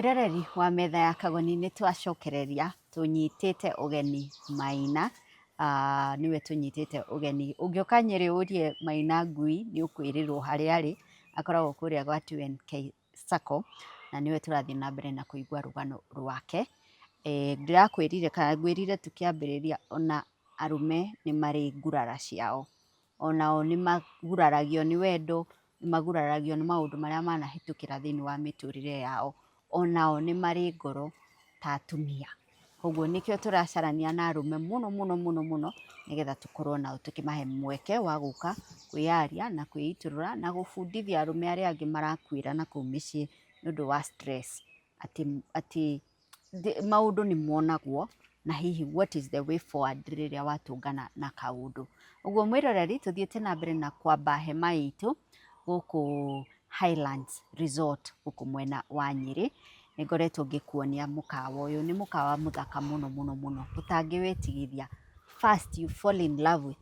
Mwiroreri wa metha ya Kagoni nĩ twacokereria tunyitĩte ũgeni Maina. Niwe tunyitĩte ũgeni. Ũngĩũka Nyĩrĩ ũrie Maina ngui nĩ ũkwĩrĩrwo harĩa arĩ. Akoragwo kũrĩa gwa 2NK Sacco na niwe tũrathiĩ na mbere na kũigua rũgano rwake. Ndĩrakwĩrire kana ngwĩrire tukĩambĩrĩria ona arume nĩ marĩ ngurara ciao. Onao nĩ maguraragio nĩ wendo, nĩ maguraragio nĩ maũndũ marĩa manahĩtũkĩra thĩinĩ wa mĩtũrĩre yao. Onao nĩ marĩ ngoro ta atumia. Koguo nĩkĩo tũracarania na arume mũno nĩgetha tũkorwo nao tũkĩmahe mweke wa gũka kwĩyaria na kwĩitũrũra na gũbundithia arume arĩa angĩ marakuĩra na kũu mĩciĩ nĩ ũndũ wa stress. Atĩ maũndũ nĩ monagwo na hihi what is the way forward rĩrĩa watũngana na kaũndũ. Ũguo mwĩroreri tũthiĩte na mbere na kwamba hema itũ gũkũ Highlands Resort gũkũ mwena wa Nyĩrĩ. Nĩ ngoretwo ngĩkuonia mũkawa ũyũ, nĩ mũkawa mũthaka mũno ũtangĩwĩtigithia. First you fall in love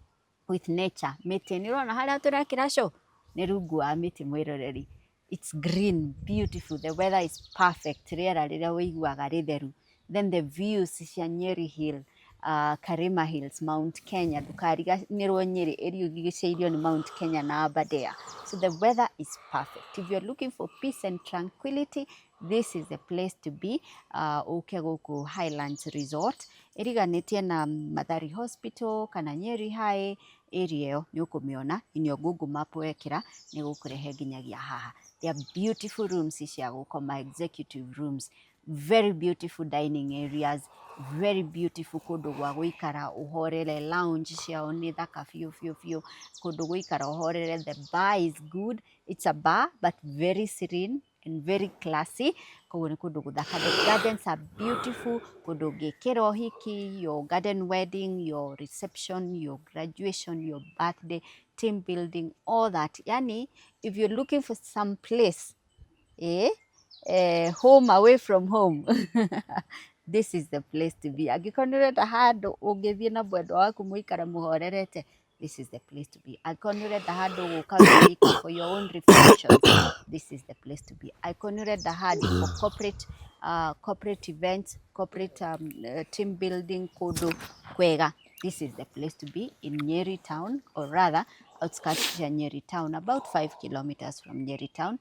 with nature. Mĩtĩ nĩ ũrona harĩa tũrekĩra show nĩ rungu wa mĩtĩ mwĩroreri. It's green, beautiful, the weather is perfect, rĩera rĩrĩa ũiguaga rĩtheru. Then the views cia Nyeri Hill, Karima Hills, Mount Kenya, ndũkariganĩrwo Nyĩrĩ ĩrigicĩirio nĩ Mount Kenya na Aberdare. So the weather is perfect. If you're looking for peace and tranquility, this is the place to be. Ũke gũkũ Highlands Resort. Ĩriganĩtie na Mathari Hospital kana Nyeri High area ĩyo nĩ ũkũmĩona. Inyo Google Map wekĩra nĩ gũkũrehe nginyagia haha. There are beautiful rooms cia gũkoma, executive rooms, very beautiful dining areas, very beautiful kũndũ gwa gũikara ũhorere, lounge ciao nĩ thaka biũ kũndũ gũikara ũhorere. The bar is good. It's a bar but very serene and very classy. Koguo nĩ kũndũ gũthaka. The gardens are beautiful. Kũndũ ũngĩkĩra ũhiki, your garden wedding, your reception, your graduation, your birthday, team building, all that. Yani, if you're looking for some place, home away from home, this is the place to be. Angĩkorwo nĩ ũrenda handũ ũngĩthiĩ na mwendwa waku mũikara mũhorerete, this is the place to be. Angĩkorwo nĩ ũrenda handũ gũka wĩika for your own reflection, this is the place to be. Angĩkorwo nĩ ũrenda handũ for corporate events, corporate team building, kũndũ kwega, this is the place to be in Nyeri town, or rather outskirts ya Nyeri town, about 5 kilometers from Nyeri town.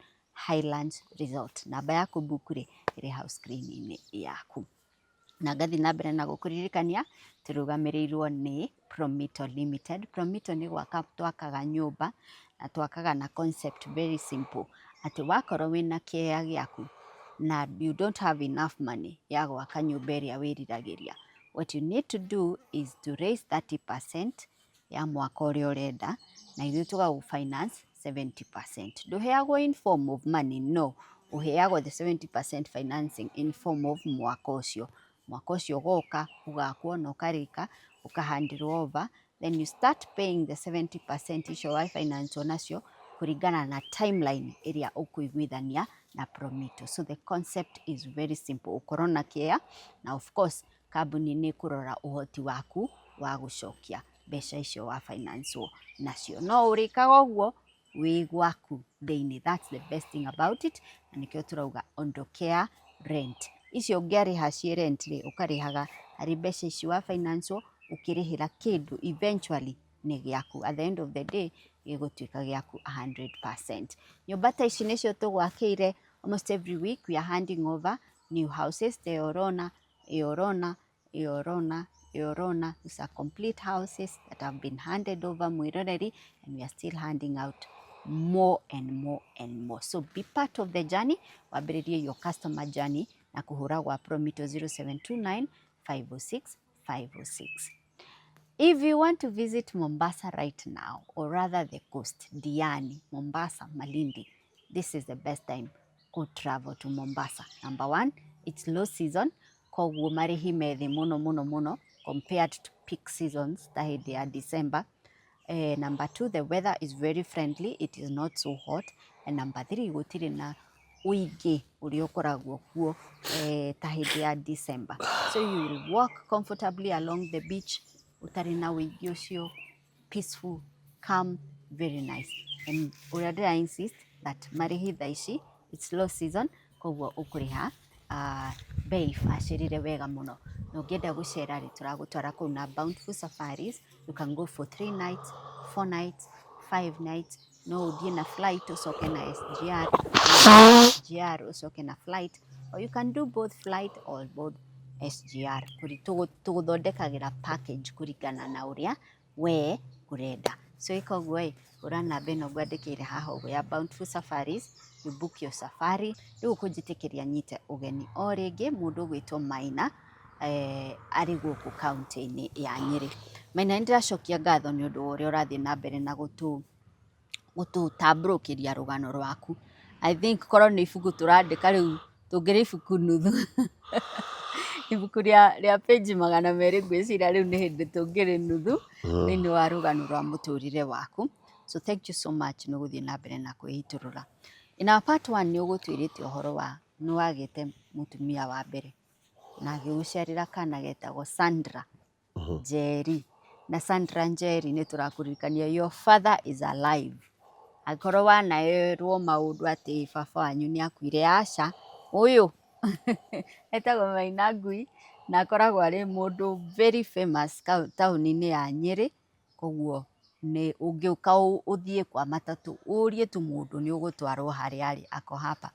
Highlands Resort. Namba yaku buku-rĩ ĩrĩ hau screen-inĩ yaku. Na ngathi na mbere na gũkũririkania tũrũgamĩrĩirwo nĩ Promito Limited. Promito nĩ gwaka twakaga nyũmba na twakaga na concept very simple. Atĩ wakorwo wĩna kĩeya gĩaku na you don't have enough money ya gwaka nyũmba ĩrĩa wĩriragĩria, what you need to do is to raise 30% ya mwaka ũrĩa ũrenda na ithuĩ tũgagũ-finance 70%. Ndũheagwo in form of money, no. Ũheagwo the 70% financing in form of mwaka ũcio. Mwaka ũcio ũgoka, ũgakwo na ũkarĩka, ũka-handle over, then you start paying the 70% icio wa finance nacio kũringana na timeline ĩrĩa ũkũiguithania na Promito. So the concept is very simple. Ũkorwo na kĩeya na of course kambuni nĩ kũrora ũhoti waku wa gũcokia mbeca icio wa finance nacio. No ũrĩkaga ũguo wĩ gwaku thĩinĩ. That's the best thing about it. Na nĩkĩo tũrauga ondokea rent. Icio ũngĩarĩha ciĩ rent-rĩ ũkarĩhaga harĩ mbeca ici wa finance ũkĩrĩhĩra kĩndũ eventually nĩ gĩaku. At the end of the day gĩgũtuĩka gĩaku 100%. Nyũmba ta ici nĩcio tũgwakĩire. Almost every week we are handing over new houses. The Orona. These are complete houses that have been handed over mwĩroreri, and we are still handing out more and more. So be part of the journey. Wambĩrĩrie your customer journey na kũhũra gwa Promito 0729 506 506. If you want to visit Mombasa right now, or rather the coast, Diani, Mombasa, Malindi, this is the best time to travel to Mombasa. Number one, it's low season. Koguo marĩhi me thĩ mũno compared to peak seasons ta hĩndĩ ya December. Number two, the weather is very friendly. It is not so hot. And number three, gũtirĩ na ũingĩ ũrĩa ũkoragwo kuo ta hĩndĩ ya December. So you will walk comfortably along the beach. Ũtarĩ na ũingĩ ũcio, peaceful, calm, very nice. And ũrĩa ndĩra insist that marĩhi thaa ici, it's low season, koguo ũkũrĩha bei bacĩrĩre wega mũno. Na ũngĩenda gũcera rĩ, tũragũtwara kũu na Bountiful Safaris. You can go for 3 nights, 4 nights, 5 nights. No ũthiĩ na flight ũcoke na SGR, SGR ũcoke na flight, or you can do both flight or both SGR. Tũgũthondekagĩra package kũringana na ũrĩa we ũrenda. So ĩkoguo hũra namba ĩno ngwandĩkĩire haha ũguo ya Bountiful Safaris, you book your safari. Rĩu ũkũnjĩtĩkĩria nyite ũgeni o rĩngĩ mũndũ ũgwĩtwo Maina arĩ gũkũ kaunti-inĩ ya Nyĩrĩ. Maina, nĩndĩracokia ngatho nĩ ũndũ wa ũrĩa ũrathiĩ na mbere na gũtũtambũrũkĩria rũgano rwaku. I think korwo nĩ ibuku tũrandĩka rĩu tũngĩrĩ ibuku nuthu ibuku rĩa page 200 ngwĩciria rĩu nĩ hĩndĩ tũngĩrĩ nuthu thĩinĩ wa rũgano rwa mũtũrĩre waku. So thank you so much nĩ gũthiĩ na mbere na kwĩitũrũra. In our part 1 nĩ ũgũtwĩrĩte ũhoro wa nĩ wagĩte mũtumia wa mbere na agĩgũciarĩra kana getagwo Sandra Njeri. Na Sandra Njeri nĩ tũrakũririkania your father is alive. Angĩkorwo wanaerwo maũndũ atĩ baba wanyu nĩ akuire, aca, ũyũ etagwo Maina Ngui na akoragwo arĩ mũndũ very famous taũni-inĩ ya Nyĩrĩ. Koguo nĩ ũngĩũka ũthiĩ kwa matatũ ũrie tu mũndũ nĩ ũgũtwarwo harĩa arĩ ako hapa.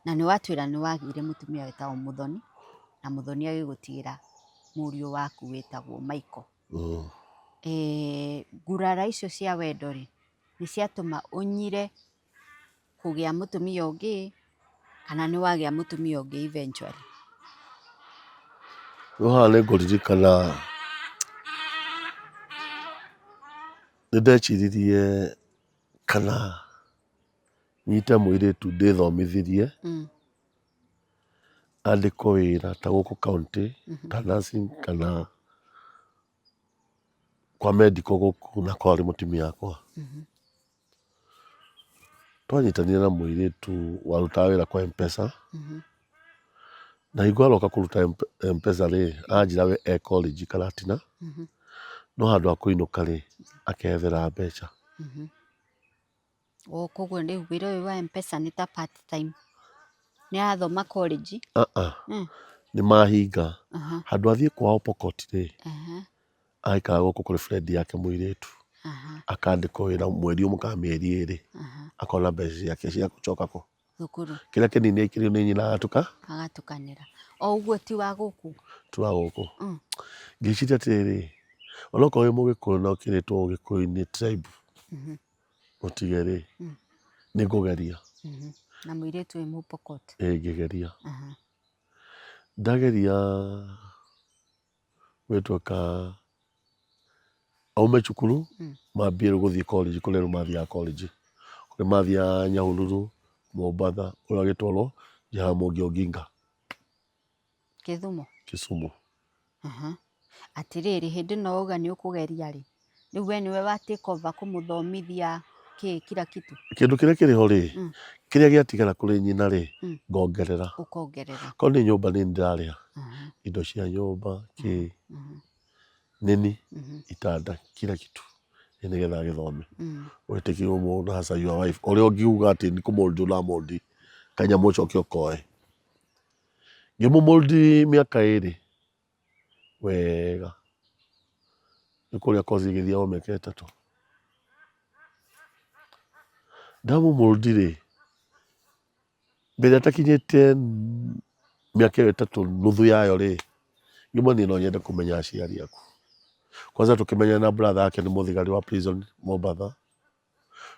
Na nĩ watwĩra nĩ wagĩire mũtumia wetagwo Mũthoni, na Mũthoni agĩgũtigĩra mũriũ waku wĩtagwo Michael. Ngurara icio cia wendo rĩ, nĩ ciatũma ũnyire kũgĩa mũtumia ũngĩ kana nĩ wagĩa mũtumia ũngĩ eventually? Haha nĩ ngũririkana nĩ ndeciririe kana nyite mũirĩtu ndĩthomithirie andĩkwo wĩra ta gũkũ kaunti ta nursing kana kwa medical gũkũ na kwarĩ mũtumia wakwa. Twanyitanire na mũirĩtu warutaga wĩra kwa M-Pesa na hingo aroka kũruta M-Pesa rĩ, anjĩra we college Karatina, no handũ ha kũinũka rĩ akethera mbeca. Koguo rĩu wĩra ũyũ wa M-Pesa nĩ ta part time, nĩ arathoma college? Nĩ mahinga handũ athiĩ kwao Pokot rĩ, aikara gũkũ kũrĩ friend yake mũirĩtu, akandĩkwo wĩra mweri ũmwe kana mĩeri ĩrĩ, akona mbeca ciake cia gũcoka thukuru. Kĩrĩa kĩnini aikĩrio nĩ nyina agatukanĩra. O ũguo ti wa gũkũ? Ti wa gũkũ. Ngĩciria atĩrĩrĩ, onokorwo wĩ Mũgĩkũyũ na ũkĩrĩtwo Ũgĩkũyũ-inĩ tribe ũtige rĩ, nĩ ngũgeria. Na mũirĩtu wĩ Mũpokot? Ngĩgeria. Ndageria gwĩtuĩka aume cukuru mambie gũthiĩ college, kũrĩ rĩu mathiaga college. Kũrĩ mathiaga Nyahururu, Mombatha, ũrĩa agĩtwarwo Jaramogi Oginga Kisumu. Atĩrĩrĩ, hĩndĩ ĩno wauga nĩ ũkũgeria rĩ, rĩu we nĩwe wa take over kũmũthomithia kila kitu? Kĩndũ kĩrĩa kĩrĩ ho rĩ, kĩrĩa gĩatigara kũrĩ nyina rĩ, ngongerera. Ũkongerera? Korwo nĩ nyũmba nĩ ndĩrarĩha indo cia nyũmba, nini, itanda, kila kitu nĩgetha gĩthome. Wĩtĩkio mũndũ hasa your wife, ũrĩa ũngiuga atĩ nĩ kũmũldi ũramũldi, kanyamũ ũcoke ũkoe. Ngĩmũmũldi mĩaka 2 wega, nĩ kũrĩa kothi ĩgĩthiaga mĩaka 3. Ndamũmũldi rĩ, mbere atakinyĩte mĩaka 3 nuthu yayo rĩ, ngĩmwĩra no nyende kũmenya aciari aku. Kwanza tũkĩmenyana na brother yake nĩ mũthigari wa prison Mombatha,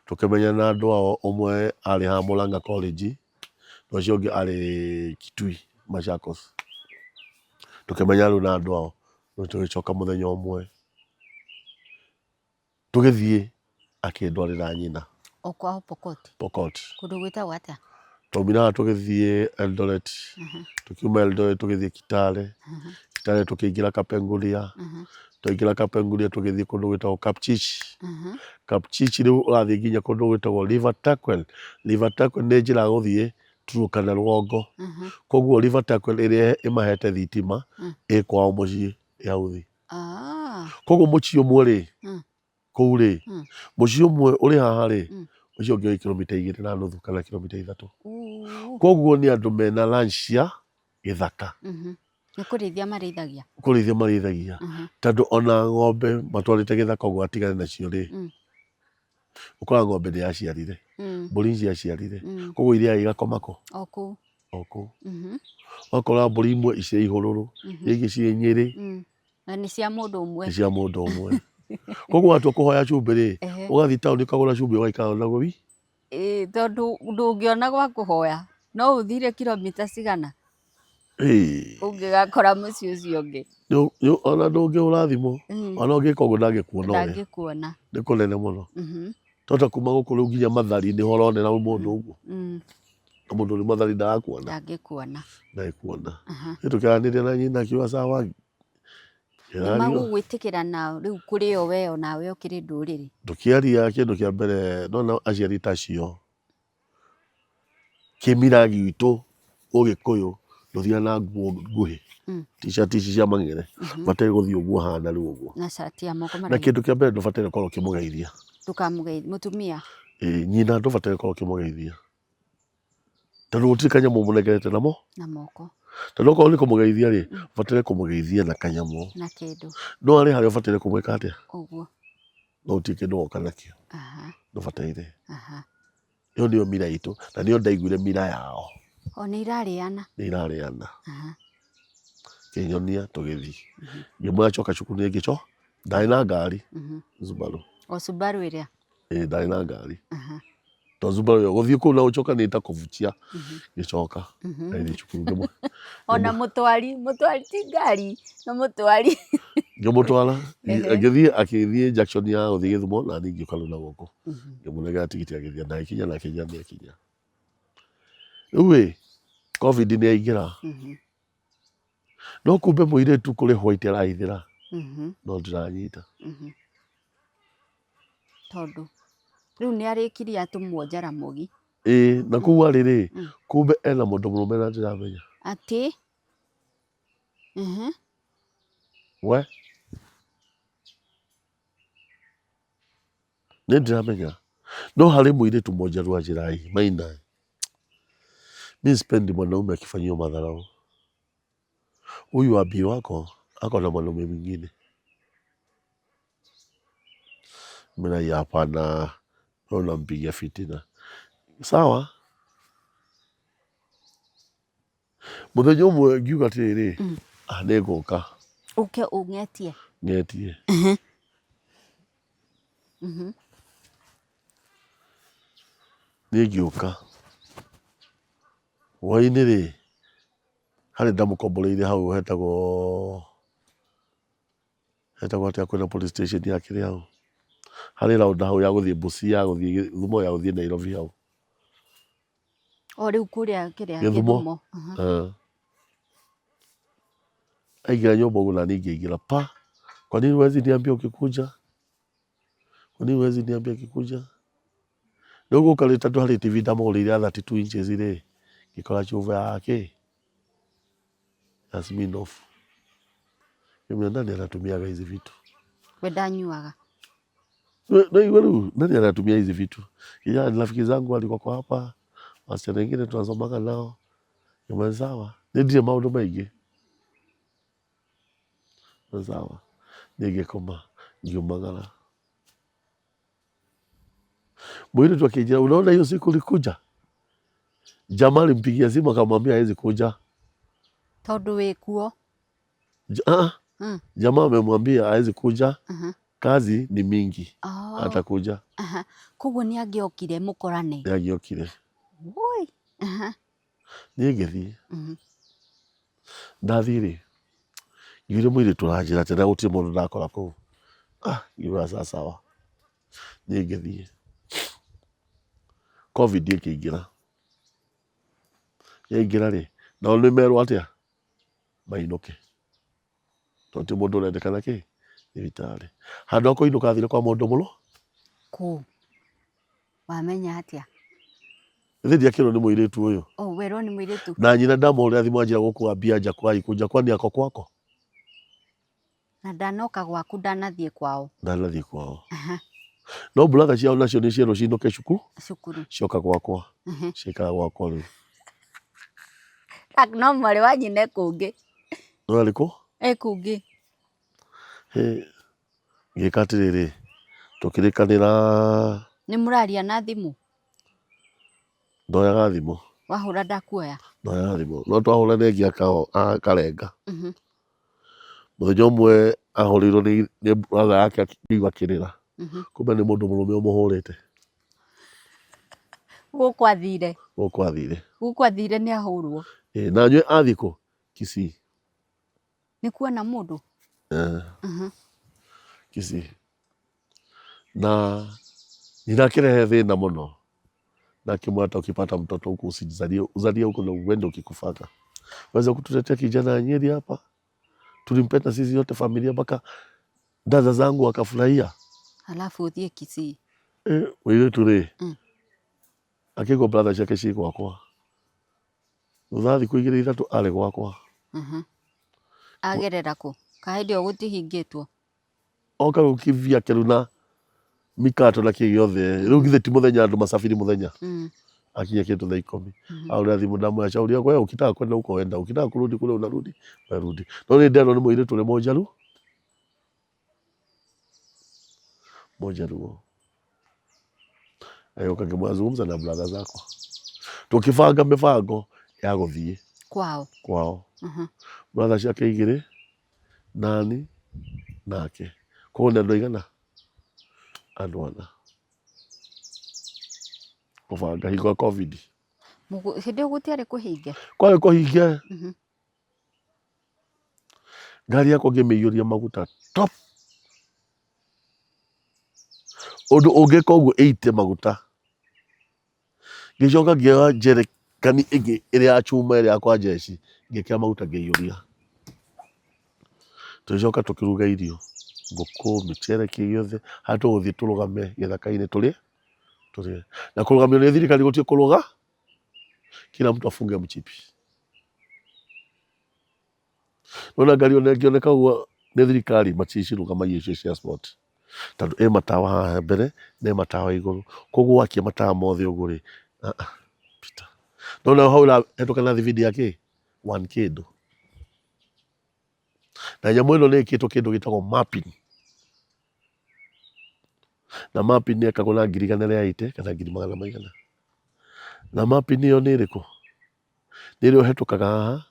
tũkĩmenyana na andũ ao, ũmwe arĩ ha Mũrang'a college na ũcio ũngĩ arĩ Kitui Machakos. Tũkĩmenyana rĩu na andũ ao, tũgĩcoka mũthenya ũmwe tũgĩthiĩ akĩndwarĩra nyina. O kwao Pokot? Pokot. Kũndũ gwĩtagwo atĩa? Twaumire haha tũgĩthiĩ Eldoret, tukiuma Eldoret tũgĩthiĩ Kitale, Kitale tũkĩingĩra Kapenguria, twaingĩra Kapenguria tũgĩthiĩ kũndũ gwĩtagwo Kapchich. Kapchich rĩu ũrathiĩ nginya kũndũ gwĩtagwo River Takwel. River Takwel nĩ njĩra gũthiĩ Turkana rũgongo. Koguo River Takwel ĩrĩa ĩmahete thitima ĩ kwao mũciĩ hau thĩ. Koguo mũciĩ ũmwe rĩ, kũu rĩ, mũciĩ ũmwe ũrĩ haha rĩ, ũcio ũngĩ wĩ kilomita 2.5 kana kilomita 3. Koguo nĩ andũ mena ranch cia gĩthaka. Nĩ kũrĩithia marĩithagia. Kũrĩithia marĩithagia. Tondũ ona ng'ombe matwarĩte gĩthaka ũguo atigane nacio rĩ, ũkoraga ng'ombe nĩ yaciarire, mbũri ciaciarire, koguo iria igakoma kũ? O kũu. Ũgakora mbũri imwe cirĩ Ihũrũrũ, ingĩ cirĩ Nyĩrĩ, na nĩ cia mũndũ ũmwe. Nĩ cia mũndũ ũmwe. Koguo watua kũhoya cumbĩ rĩ, ũgathiĩ taũni ũkagũra cumbĩ ũgaikara naguo wi. Tondũ ndũngĩona gwa kũhoya, no ũthire kilomita cigana ũngĩgakora mũciĩ ũcio ũngĩ. Ona ndũngĩhũra thimũ, ona ũngĩka ũguo ndangĩkuona ũrĩa. Ndangĩkuona. Nĩ kũnene mũno. Tota kuma gũkũ rĩu nginya Mathari nĩho ũronera mũndũ ũguo. Na mũndũ ũrĩ Mathari ndarakuona. Ndangĩkuona. Ndangĩkuona. Nĩtũkĩaranĩria na nyina akiuga sawa. Nĩ magũgwĩtĩkĩra na rĩu kũrĩ o we onawe ũkĩrĩ ndũrĩrĩ. Ndũkĩaria kĩndũ kĩa mbere nona aciari tacio. Kĩmira gitũ Ũgĩkũyũ ndũthiaga na nguo nguhĩ. T-shirt ici cia mang'ere. Bataire gũthiĩ ũguo hana rĩu ũguo. Na shati ya moko maraihu. Na kĩndũ kĩa mbere ndũbataire gũkorwo ũkĩmũgeithia. Ndũkamũgeithia mũtumia. Nyina ndũbataire gũkorwo ũkĩmũgeithia. Tondũ gũtirĩ kanyamũ mũnengerete namo. Na moko. Tondũ okorwo nĩ kũmũgeithia rĩ, ũbataire kũmũgeithia na kanyamũ. Na kĩndũ. No harĩ harĩa ũbataire kũmwĩka atĩa? Ũguo. No gũtirĩ kĩndũ woka nakĩo. Ndũbataire. Ĩyo nĩyo mira itũ, na nĩyo ndaiguire mira yao. O nĩ irarĩana. Nĩ irarĩana. Kĩnyonia tũgĩthiĩ. Ngĩmwĩra coka cukuru nĩngĩco. Ndarĩ na ngari. Subaru. O Subaru ĩrĩa? Ndarĩ na ngari. To Subaru ĩyo gũthiĩ kũu na gũcoka nĩ ta kũbucia. Ngĩcoka. Ngĩthiĩ cukuru ngĩmwe. Ona mũtwari ti ngari, na mũtwari. Ngĩmũtwara. Agĩthiĩ junction ya gũthiĩ Gĩthumo na niĩ ngĩũka rĩu na gũkũ. Ngĩmũnengera tigiti agĩthiĩ na gĩkinya na Kenya nĩ akinya. Rĩu COVID nĩ yaingĩra. No kumbe mũirĩtu kũrĩ white arahithĩra. No ndiranyita. Tondũ rĩu nĩ arĩkirie atũmwo Jaramogi. Na kũu arĩ rĩ, kumbe ena mũndũ mũrũme na ndiramenya. Atĩ? We? Nĩ ndiramenya. No harĩ mũirĩtu mmoja Rwajira Maina. Mimi sipendi mwanaume akifanywa madharau. Huyu abi wako ako na mwanaume mwingine. Mimi hapana, naona mpigia fitina. Sawa? Mũthenya ũmwe ngiuga atĩrĩ, nĩngũka. Ũke ũng'etie. Ng'etie. Niĩ ngĩũka. Hwaĩ-inĩ rĩ, harĩ ndamũkomboreire hau hetagwo atĩa kwĩna police station ya kĩrĩa hau. Harĩ round hau ya gũthiĩ Busia, ya gũthiĩ Gĩthumo, ya gũthiĩ Nairobi hau. O rĩu kũrĩa kĩrĩa Gĩthumo. Aingĩra nyũmba ũguo na niĩ ngĩingĩra pa. Kwa nini huwezi niambia ukikuja? Kwa nini huwezi niambia ukikuja? Rĩu gũka rĩ tondũ harĩ TV ndamũgũrĩire ya 32 inches rĩ, ngĩkora chuva yake ya Smirnoff. Nani anatumiaga hizi vitu? We ndanyuaga. Nani anatumia hizi vitu? Ya rafiki zangu walikuwa hapa, wasichana wengine tunasomaga nao. Ni sawa. Ndio maũndũ maingĩ. Ni sawa. Ningekoma ngiumagara. Mwili tu akijia, unaona hiyo siku ulikuja? Jamaa alimpigia simu akamwambia hawezi kuja. Tondũ wĩ kuo. Jamaa amemwambia hawezi kuja. Kazi ni mingi. Atakuja. Koguo nĩ angĩokire mũkorane. Nĩ angĩokire. Woi. Niĩ ngĩthiĩ. Ndathiĩ rĩ, ngĩire mũirĩtu aranjĩra atĩ gũtirĩ mũndũ ndakora kũu. Ngiuga sawa. Niĩ ngĩthiĩ. COVID ĩkĩingĩra. Yaingĩra rĩ, nao nĩ merwo atĩa? Mainũke. Tondũ mũndũ ũrendekana kĩ? Thibitarĩ. Handũ ha kũinũka athire kwa mũndũ mũno? Kũ? Wamenya atĩa? Ithe ndiakĩrwo nĩ mũirĩtu ũyũ. Werwo nĩ mũirĩtu. Na nyina ndamũhũrĩra thimũ anjĩra gũkũambia nja kuja kwani ako kwako? Na ndanoka gwaku ndanathiĩ kwao. Ndanathiĩ kwao. No brother ciao nacio nĩ ciero ciinũke cukuru. Cioka gwakwa. Ciikara gwakwa rĩu. No mwarĩ wa nyina kũngĩ. No arĩkũ? Kũngĩ. Ngĩka atĩrĩrĩ, tũkĩrĩkanĩra. Nĩ mũraria na thimũ? Ndoyaga thimũ. Wahũra ndakuoya? Ndoyaga thimũ. No twahũranĩria akarenga. Mũthenya ũmwe ahũrĩirwo nĩ brother yake akĩigua akĩrĩra. Kumbe nĩ mũndũ mũrũme ũmũhũrĩte. Gũkũ athire? Gũkũ athire. Gũkũ athire nĩ ahũrwo? Na nyue athiĩ kũ? Kisii. Nĩ kuona mũndũ? Kisii. Na ninakĩrehe thĩna mũno. Na akimwata ukipata mtoto huku uzalie huko na uende ukikufaka. Waweza kutuletea kijana Nyeri hapa. Tulimpenda sisi yote familia mpaka dada zangu wakafurahia. Halafu uthie Kisii. Wewe tule. Akiko brother ciake ci gwakwa. Uthathi kuigire ithatu ari gwakwa. Agerera ku? Kahindi ogutihingitwo. Oka gukivia keruna mikato na kigiothe. Riu githe ti muthenya andu masafiri muthenya. Akinya kitu thaa 10. Aura thimu ndamwacauria kwa ukitaka kwenda huko wenda, ukitaka kurudi kule unarudi, narudi. No ni ndero ni muire tule mojaru. Mojaru. Ayo kakimwazungumza na brother zako. Tukifanga mifango ya guthie kwao. Brother ciake igire nani nake. Kwa ndio igana andwana. Kuvanga hingo covid. Hindi gutiari kuhinge? Kwari kuhinge. Ngari yako ngimiyuria maguta top. Undu ungika uguo 80 maguta. Ngicoka ngioya jerekani ingi iria ya chuma iria kwa jeshi ngikira maguta ngiyuria. Tucoka tukiruga irio. Nguku michere kigiothe hatu guthie turugame githaka-ini tuli. Na kurugamio ni thirikari gutie kuruga. Kila mtu afunge mchipi. Nona ngari ona ngioneka uguo ni thirikari machici rugama icio cia sport. Tandu matawa haha mbere ne matawa iguru. Koguo akia matawa mothe uguo ri. Peter. Nona haula etokana video yake 1 kid. Na nyamu ino ni kitu kindu gitagwo mapping. Na mapping ni Kagoni ngirigana ria ite kana ngirigana maigana. Na mapping niyo ni riku. Ni rio hetukaga haha.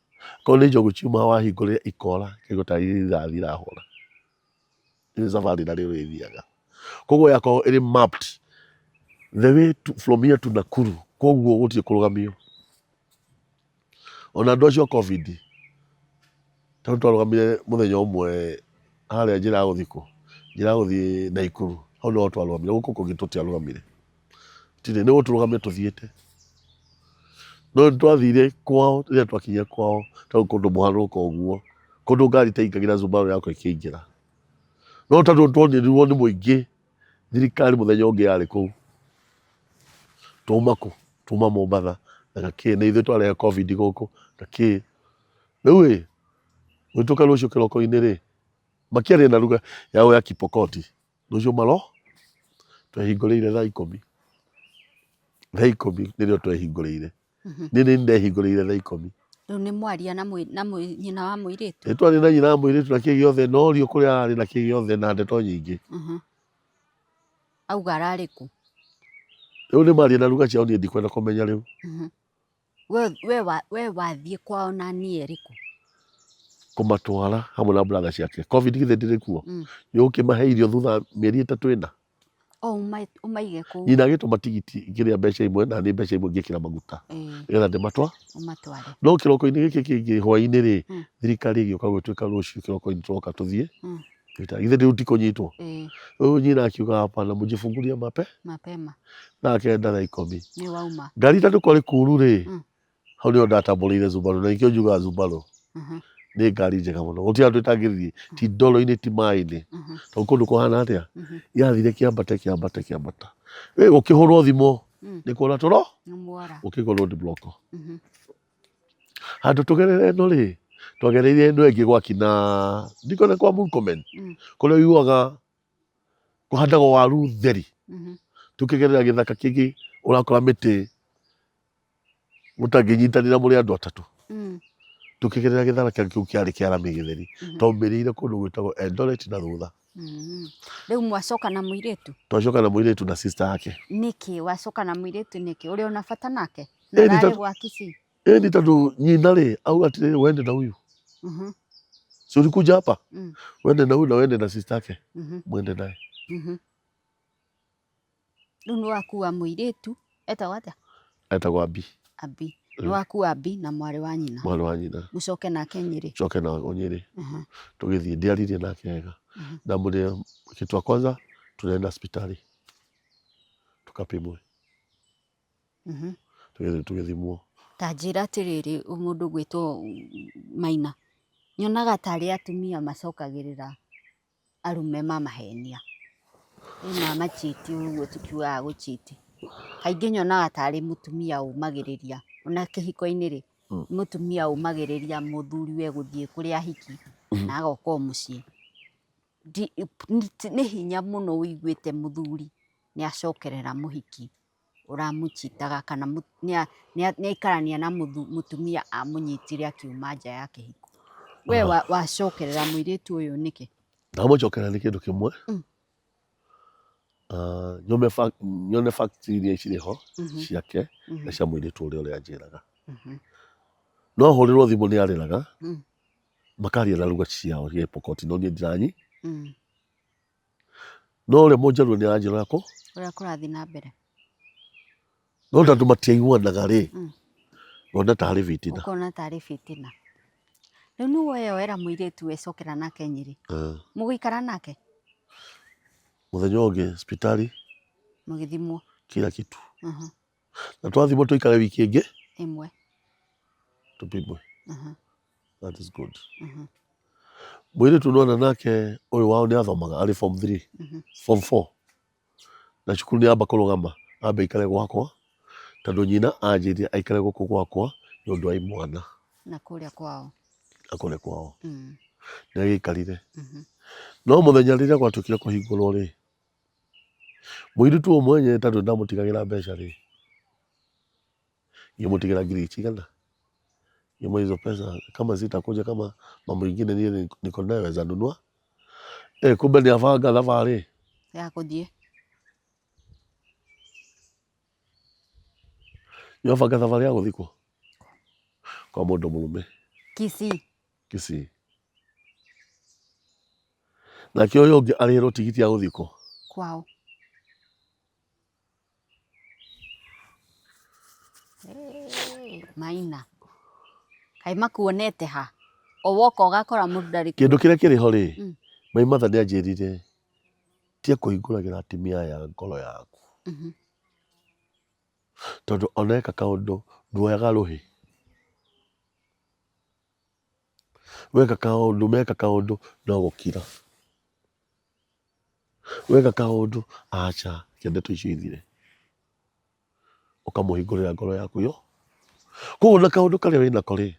Ko ni jogu chuma wa hingurire ikora kigutari irathira hora. Ni safari na rio ithiaga. Koguo yako iri mapped the way from here to Nakuru. Koguo gutie kurugamio. Ona ndocio covid. Tandu twarugamire muthenya umwe haria njira guthiku. Njira guthie Naikuru. Hau no twarugamire guku kungi tutiarugamire. Tinde ni guturugamire tuthiete. No twathire kwao ria twakinya kwao tandu kundu muharuko uguo. Kundu ngari taingagira Subaru yako ikiingira. No tandu twonirirwo ni muingi thirikari muthenya ungi yari kuu. Tuma Mombatha na gaki ni ithu tware covid guku gaki. Riu gwituka rucio kiroko-ini ri makiaria na ruga yao ya Kipokoti. Rucio maro twehingũrĩire thaa 10. Thaa 10 nirio twehingũrĩire. Nini ndehingũrĩire thaa 10. Riu ni mwaria na nyina wa muiritu? Twari na nyina wa muiritu na kigiothe no rio kuria ari na kigiothe na ndeto nyingi. Auga arari ku? Riu ni maria na ruga ciao ni ndikwenda kumenya riu. We wathie kwao na nie riku? Kumatwara hamwe na brother ciake. Covid githe ndiri kuo. Ni ukimahe irio thutha mieri 3 ina. Umaige ku? Nyina agituma tigiti ngiria mbeca imwe na ni mbeca imwe ngikira maguta. Nigetha ndimatware. No kiroko-ini giki kingi hwa-ini ri thirikari igioka gwituika rucio kiroko-ini turoka tuthie. Githe ndi utikunyitwo. Nyina akiuga hapana mujifungulia mapema. Na akenda thaa 10. Ni wauma. Ngari tatu kwari kuru ri. Hau nio ndatamburire Subaru na ikio njuga Subaru. Ni ngari njega muno. Guti andu itangithie ti ndoro-ini ti mai-ini. To kundu kuhana atia. Yathire kiambata. We ukihurwo thimo ni kuona toro. Ukigwo road block. Handu tugerere no ri. Twagereire no engi gwakina ndikona kwa Murkomen. Kuria yuaga kuhandagwo waru theri. Tukigerera githaka kingi urakora miti mutanginyitanira muri andu atatu. tukigerera githara kiu kiari kiarami githeri taumirire kundu gwitagwo Eldoret na thutha. Riu mwacoka na muiritu? Twacoka na muiritu na sister yake. Niki wacoka na muiritu niki? Uri ona bata nake na rari gwa Kisii? Ni tondu nyina ri au atiriri wende na huyu si ulikuja hapa wende na huyu na wende na sister yake mwende naye. Riu ni wakua muiritu etagwo atia? Etagwo Abi. Abi ni wakua Abi na mwari wa nyina? Mwari wa nyina. Mucoke nake Nyeri? Coke na Nyeri. Tugithie ndiaririe nake wega na muri kitu wa kwanza tunaenda hospitali tukapimwe. Tugithimwo. Ta njira atiriri mundu gwitwo Maina nyonaga tari atumia macokagirira arume mamahenia ina machiti uguo tukiugaga guchiti. Kaingi nyonaga tari mutumia umagiriria ona kihiko-ini ri mutumia umagiriria muthuri we guthie kuria hiki na agoka mucii. Ni hinya muno wiguite muthuri ni acokerera muhiki uramuchitaga kana ni aikarania na mutumia amunyitire akiuma nja ya kihiko. We wacokerera muiritu uyu niki? Ndamucokerera ni kindu kimwe nyone fact iria ciriho ciake na cia muiritu uria anjiraga. No hurirwo thimu ni ariraga makaria na lugha ciao ria Pokoti no ni ndiranyi no ule munjaruo ni aranjira ko uria kurathi na mbere no ndandu matiaiguanaga ri wona tari fitina. Ukona tari fitina. Riu ni woera muiritu wecokera nake Nyeri muguikara nake muthenya ungi hospitali mugithimwo kila kitu na twathimwo tuikare wiki ingi imwe tupimwe. That is good. Muiritu nona nake uyu wao ni athomaga ari form 3 form 4 na cukuru ni amba kurugama ambe ikare gwakwa tondu nyina anjirie aikare guku gwakwa ni undu wa mwana na kuria kwao ni agikarire. No muthenya riria gwatukire kuhingurwo ri muiritu umwenye tondu ndamutigagira mbeca ri ngimutigira ngiri cigana yemo hizo pesa kama zitakuja kama mambo mengine ni niko nayo weza nunua kumbe ni afanga thabarĩ ya kuthie yo afanga thabarĩ ya guthikwo kwa mundu murume Kisii na kio yonge arĩrwo tigiti ya guthikwo kwao. Maina kai makuonete ha owoka ugakora mundu ndari kindu kiria kiriho ri Metha ni anjirire tie kuhinguragira atumia ya ngoro yaku tondu oneka kaundu nduoyaga ruhi weka kaundu meka kaundu no gukira weka kaundu acha kende tuicithire ukamuhingurira ngoro yaku yo kuona kaundu karia wina kori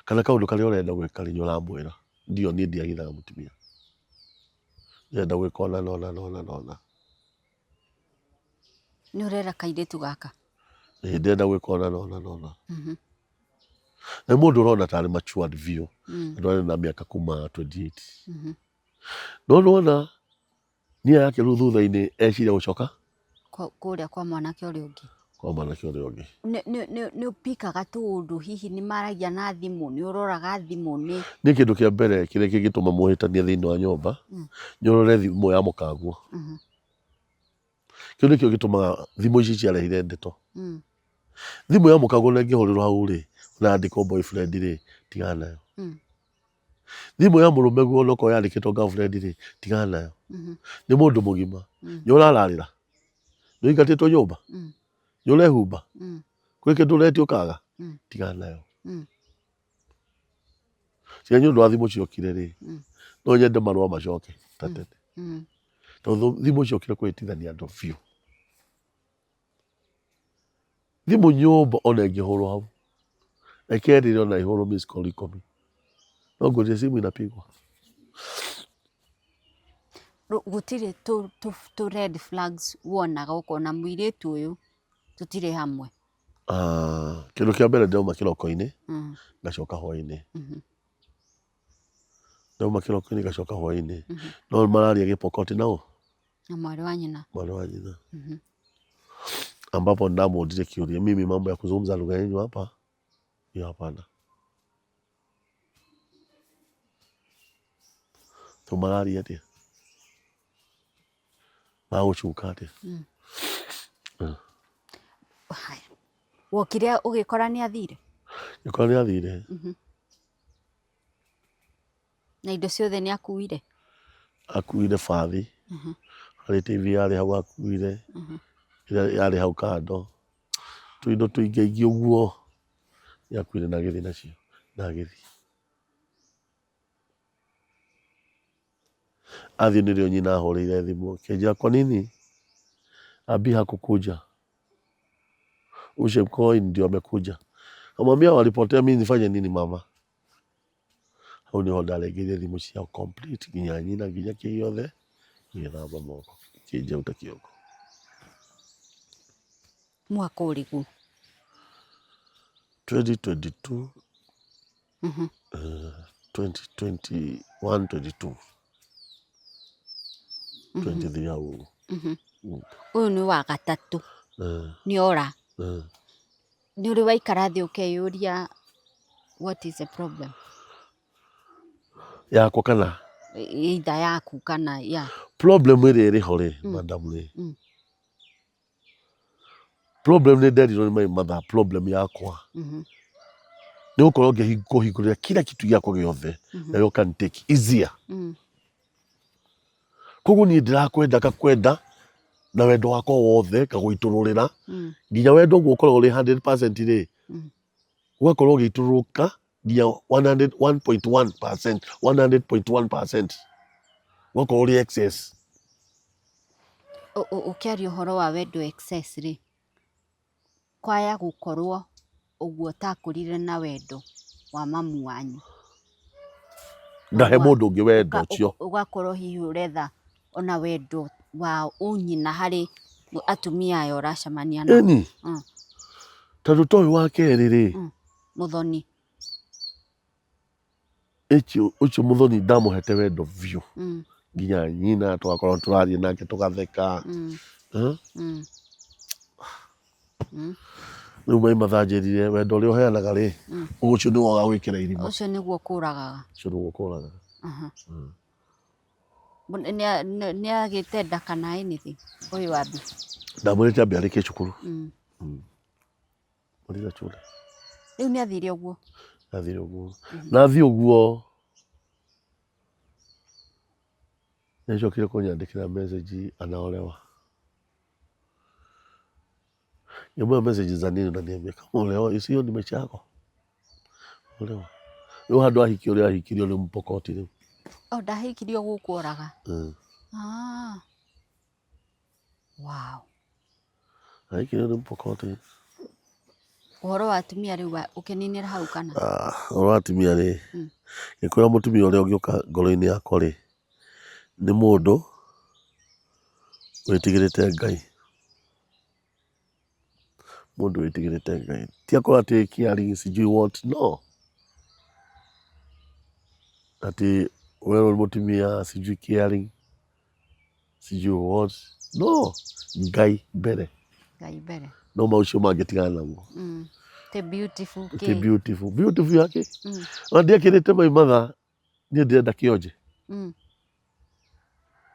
kana kaundu karia urenda gwika ri nyoramwira ndio ni ndiagithaga mutumia ndenda gwika nona ni urera kairitu gaka ndenda gwika nona na mundu urona tari matured view ndo na miaka kuma 28 nona nia yake ru thutha-ini eciria gucoka kuria kwa mwanake uria ungi ni upikaga tundu hihi ni maragia na thimu ni uroraga thimu ni kindu kia mbere kiria kingituma muhitania thiini wa nyumba ni urore thimu ya mukaguo kiu nikio gitumaga thimu ici ciarehire ndeto thimu ya mukaguo nengihurirwo hau ri unaandikwo boyfriend ri tigana nayo thimu ya murume guo noko yandikitwo girlfriend ri tigana nayo ni mundu mugima ni urararira ni ingatitwo nyumba ni urehumba kwi kindu uretiukaga tigana nayo cia nyu ndo thimu ciokire ri no nyende marua macoke tatete tondu thimu ciokire kwitithania andu biu thimu nyumba ona ingihurwo hau ekerire ona ihurwo miss call 10 no ngwire simu inapigwa gutire tu red flags wonaga ukona muiritu uyu tutire hamwe Kĩndũ kĩa mbere ndauma kĩroko-inĩ ngacoka hwaĩ-inĩ. Ndauma kĩroko-inĩ ngacoka hwaĩ-inĩ. No mararia Gĩpokoti nao? Na mwarĩ wa nyina. Mwarĩ wa nyina. Ambapo ndamuulizia kiuria, mimi mambo ya kuzungumza lugha yenu hapa hiyo hapana. Tumararia atia? Magũcuka atia? Haya. Wokire ũgĩkora nĩ athire? Ngĩkora nĩ athire. Na indo ciothe nĩ akuire? Akuire bathi. Harĩ TV yarĩ hau akuire. Yarĩ hau kando. Tũindo tũingaingĩ ũguo. Nĩ akuire na agĩthiĩ nacio. Na agĩthiĩ. Athiĩ nĩrĩo nyina ahũrĩire thimũ. Akĩnjĩra kwa nini Abi hakukuja? Ushemkoi ndio amekuja. Kamwambia walipotea, mimi nifanye nini mama? Hau nĩho ndarengeire thimũ ciao complete nginya nyina nginya kĩgĩothe gĩgĩthamba moko kĩnjauta kĩongo. Mwaka ũrĩkũ? 2022 2021 22 23 hau. Ũyũ nĩ wa gatatũ nĩ ora. Nĩ ũrĩ waikara thĩ ũkeyũria what is the problem? Yakwa kana? Either yaku kana ya. Problem ĩrĩa ĩrĩho rĩ, madam rĩ. Problem nĩ nderirwo nĩ my mother, problem yakwa. Nĩ gũkorwo ngĩkũhingũrĩra kila kitu gĩakwa gĩothe na you can take easier. Koguo niĩ ndĩrakwenda ngakwenda na wendo wakwa wothe ngagũitũrũrĩra nginya wendo ũguo ũkoragwo ũrĩ 100% rĩ, ũgakorwo ũgĩitũrũrũka nginya 101.1%, 100.1%, ũgakorwo ũrĩ excess. Ũkĩaria ũhoro wa wendo excess rĩ, kwaya gũkorwo ũguo ũtakũrire na wendo wa mamu wanyu, ndahe mũndũ ũngĩ wendo ũcio, ũgakorwo hihi ũretha ona wendo wa ũnyina harĩ atumia aya ũracemania nao. Ĩni tondũ toĩ wa kerĩ rĩ, Mũthoni ũcio mũthoni ndamũhete wendo biũ nginya nyina tũgakorwo tũraria nake tũgatheka. Rĩu mai mathanjĩrire wendo ũrĩa ũheanaga rĩ, ũcio nĩguo ũgagwĩkĩra irima. Ũcio nĩguo ũkũragaga. Ũcio nĩguo ũkũragaga. Nĩ agĩte nda kana anything ũyũ wa Abi? Ndamwĩrĩte ambe arĩkie cukuru. Maliza shule. Rĩu nĩ athire ũguo? Athire ũguo. Na athiĩ ũguo nĩacokire kũnyandĩkĩra message anaolewa. Ngĩmwĩra message za nini? Unaniambia kama olewa, sio ni maisha yako. Olewa. Rĩu handũ ahikio ũrĩa ahikirio nĩ Mpokoti rĩu. Ndahikirio gũkũ oraga? Wow. Ahikirio nĩ Mpokoti. Ũhoro wa atumia rĩu ũkĩninĩra hau kana? Ũhoro wa atumia rĩ, ngĩkwĩra mũtumia ũrĩa ũngĩũka ngoro-inĩ yakwa rĩ, nĩ mũndũ wĩtigĩrĩte Ngai. Mũndũ wĩtigĩrĩte Ngai. Ti akorwo atĩ caring sijui what, no. Ati wewe ni mũtumia sijui caring sijui what, no. Ngai mbere. Ngai mbere. No maũcio mangĩtigana naguo. Te beautiful ke. Te beautiful. Beautiful yake. Ndiakĩrĩte my mother, niĩ ndĩrenda kĩonje.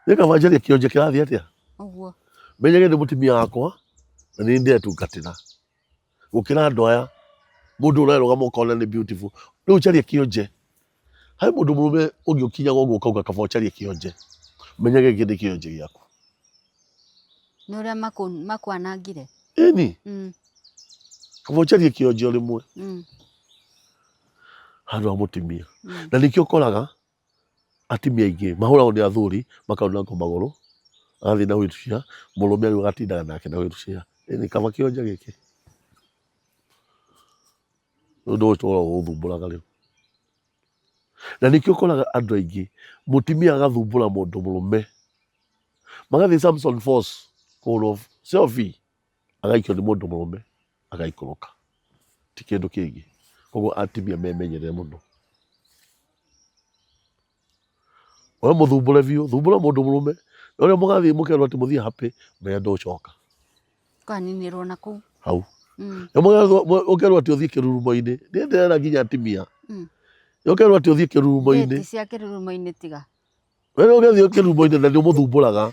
Nĩkabanjaria kĩonje kĩrathiĩ atĩa? Ũguo. Menyage nĩ mũtumia wakwa na nĩ ndetungatĩra. Gũkĩra andũ aya, mũndũ ũrerũgama ũkona nĩ beautiful. Rĩu caria kĩonje. Harĩ mũndũ mũrũme ũngĩũkinyaga ũguo ũkauga kaba ũcarie kĩonje. Menyage gĩkĩ nĩ kĩonje gĩaku. Nĩ ũrĩa makwanangire? Ĩni. Kaba ũcarie kĩonje o rĩmwe. Handũ ha mũtumia. Na nĩkĩo ũkoraga atumia aingĩ mahũragwo nĩ athuri makaunangwo magũrũ, agathiĩ na wheelchair, mũrũme rĩu agatindaga nake na wheelchair. Ĩni kaba kĩonje gĩkĩ. Ũndũ ũcio ũkoragwo ũthumbũraga rĩu. Na nĩkĩo ũkoraga andũ aingĩ mũtumia agathumbũra mũndũ mũrũme, magathiĩ Samson Force kũhũrwo selfie agaikio nĩ mũndũ mũrũme. agaikũrũka ti kĩndũ kĩngĩ. Koguo atumia memenyerere mũno. We mũthumbũre biũ, thumbũra mũndũ mũrũme, na ũrĩa mũgathiĩ mũkerwo atĩ mũthiĩ happy, mbere ndũcoka kwaninĩrwo na kũu hau. Na ũkerwo atĩ ũthiĩ kĩrurumo-inĩ, nĩ ndĩrera nginya atumia, ũkerwo atĩ ũthiĩ kĩrurumo-inĩ, cia kĩrurumo-inĩ tiga wewe ũgathiĩ kĩrurumo-inĩ na nĩ ũmũthumbũraga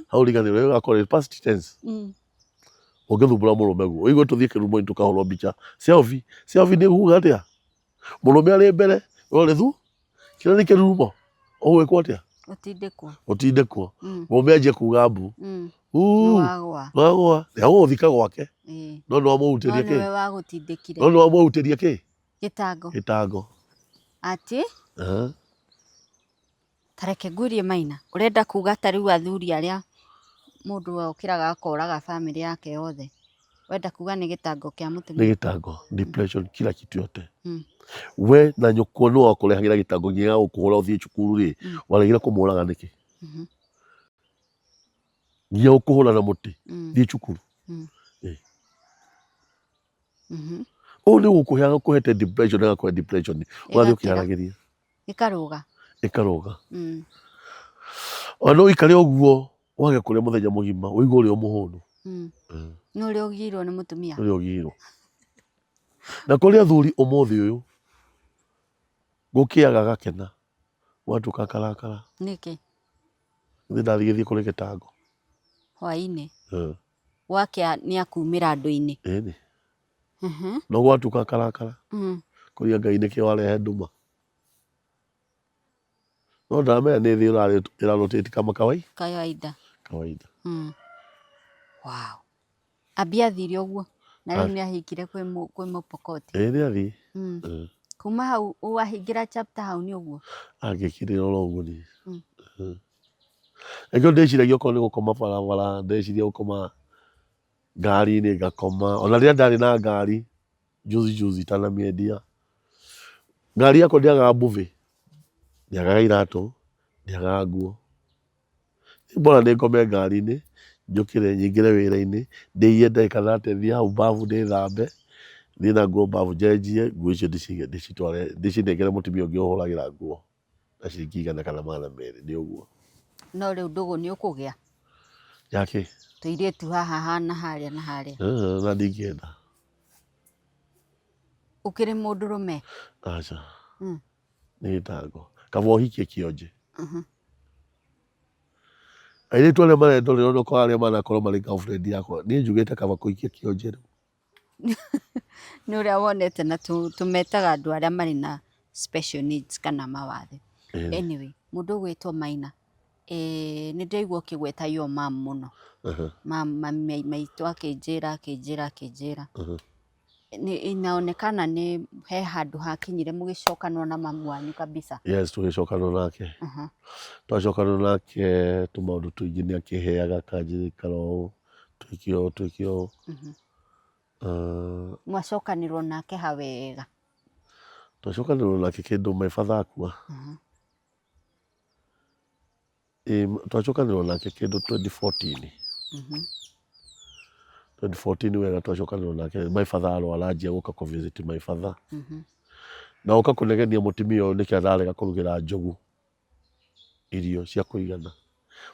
hau riganĩrwo, ĩgakorwo past tense. Ũngĩthumbũra mũrũme guo, ũigue tũthiĩ kĩrurumo-inĩ tũkahũrwo mbica selfie. Selfie nĩ kuuga atĩa? Mũrũme arĩ mbere, ũrĩ thu, kĩrĩa nĩ kĩrurumo, ũgwĩkwo atĩa? Ũtindĩkwo. Mũrũme anjie kuuga mbu, wagũa, nĩagũgũthika gwake, no nĩwamũhutĩria kĩ? No nĩwamũhutĩria kĩ? Gĩtango. Atĩ tareke ngũrie Maina, ũrenda kuuga ta rĩu athuri arĩa mũndũ okĩraga akoraga family yake yothe, wenda kuuga nĩ gĩtango kĩa mũtumia? Nĩ gĩtango, depression, kila kitu yote. We na nyũkwa nĩ wakũrehagĩra gĩtango nginya gũkũhũra ũthiĩ cukuru rĩ, waregire kũmũraga nĩkĩ? Nginya gũkũhũra na mũtĩ thiĩ cukuru. Ũũ nĩ gũkũheaga gũkũhete depression, ĩgakũhe depression, ũgathiĩ ũkĩharagĩria ĩkarũga. Ona no ũikare ũguo wage kũrĩa mũthenya mũgima, ũigue ũrĩ o mũhũnu. Nĩ ũrĩa ũgiirwo nĩ mũtumia? Ũrĩa ũgiirwo. Na kũrĩ athuri ũmũthĩ ũyũ gũkĩaga gakena, gwatuĩka karakara. Nĩkĩ? Nĩ ndathiĩ kũrĩ gĩtango hwaĩ-inĩ, gwakĩa nĩ akumĩra andũ-inĩ. Ĩni, no gwatuĩka karakara, kũria Ngai nĩkĩ warehe nduma. No ndamenya nĩ thĩ ĩrarotate kama kawaida. Wow. Ambi athire ũguo na rĩu nĩ ahingire kwĩ Mũpokoti. Nĩ athiĩ. Kuma hau wahingĩra chapter hau nĩ ũguo? Angĩkirĩra ũguo niĩ. Ĩngĩ ndĩciragia okorwo nĩ gũkoma barabara, ndĩciria gũkoma ngari-inĩ ngakoma. Ona rĩrĩa ndarĩ na ngari juzi itanamĩendia, ngari yakwa ndĩagaga mbuvi, ndĩagaga iratũ, ndĩagaga nguo. Mbona nĩ ngome ngari-inĩ, njũkĩre nyingĩre wĩra-inĩ, ndĩie ndagĩka 30 thiĩ hau mbabu ndĩthambe, thiĩ na nguo mbabu njenjie, nguo icio ndĩcitware ndĩcinengere mũtumia ũngĩ ũhũragĩra nguo na ciringi 100 kana 200, nĩ ũguo. No rĩu ndũgũ nĩ ũkũgĩa? Yakĩ? Tũirĩtu haha na harĩa na harĩa. Na ndingĩenda. Ũkĩrĩ mũndũrũme? Aca. Nĩ gĩtango. Kaba ũhikie kĩonje. Airĩtu arĩa marendorera no kwa arĩa manakorwo marĩ girlfriend yakwa, niĩ njugĩte kaba kũhikia kĩonje rĩu. Nĩ ũrĩa wonete na tũmetaga andũ arĩa marĩ na special needs kana mawathe. Anyway, mũndũ ũgwĩtwo Maina, nĩ ndaigua ũkĩgweta yo mam mũno. Maitũ akĩnjĩra. Inaonekana nĩ he handũ hakinyire mũgĩcokanwo na mamu wanyu kabisa. Yes, tũgĩcokanwo nake. Twacokanwo nake tũmaũndũ tũingĩ nĩ akĩheaga kanjĩrĩkaro twĩkio. Mwacokanĩrwo nake hawega? Twacokanĩrwo nake kĩndũ Metha akua. Twacokanĩrwo nake kĩndũ 2014. 2014 wega twacokanĩrwo nake Metha arwara anjia gũka kũ-visit Metha. Na gũka kũnegenia mũtumia ũyũ nĩkĩ ararega kũrugĩra njogu irio cia kũigana.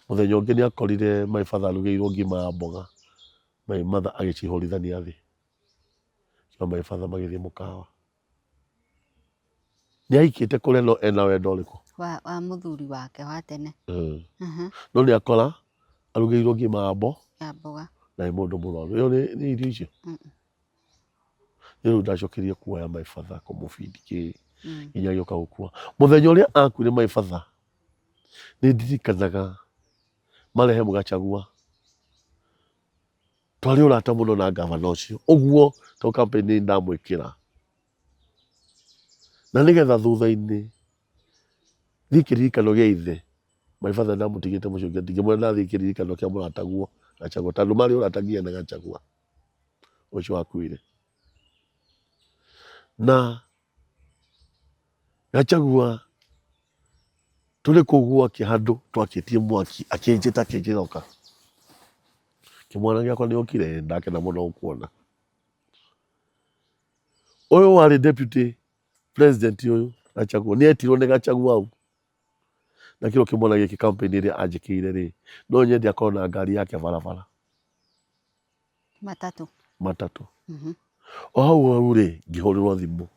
Mũthenya ũngĩ nĩ akorire Metha arugĩirwo ngima ya mboga, Metha agĩcihũrithania thĩ. Metha magĩthiĩ mũkawa. Nĩ ahikĩte kũrĩa no ena wendo ũrĩkũ? Wa mũthuri wake wa tene. No nĩ akora arugĩirwo ngima ya mboga na nĩ mũndũ mũrwaru. Ĩyo nĩ irio icio. Rĩu ndacokirie kuoya Metha kũmũ-feed kĩ nginya agĩũka gũkua. Mũthenya ũrĩa akuire Metha nĩ ndirikanaga Marehemu Gachagua twarĩ ũrata mũno na ngavana ũcio. Ũguo to campaign ndamwĩkĩra. Na nĩgetha thutha-inĩ thiĩ kĩririkano gĩa ithe, Metha ndamũtigĩte mũciĩ ũngĩ, ndingĩmwĩra ndathiĩ kĩririkano kĩa mũrataguo Gachagua, tondũ marĩ ũrata nginya na Gachagua ũcio wakuire. Na Gachagua tũrĩ kũu gwake handũ twakĩtie mwaki akĩnjĩta kĩnjĩroka. Kĩmwana gĩakwa nĩ ũkire? Ndakena mũno gũkuona. Oyo wari deputy president oyo Gachagua ni etirwo ni Gachagua au na kiro kimona giki campaign iri anjikire ri no nyendi akona ngari yake barabara matatu o hau ri ngihorirwo thimu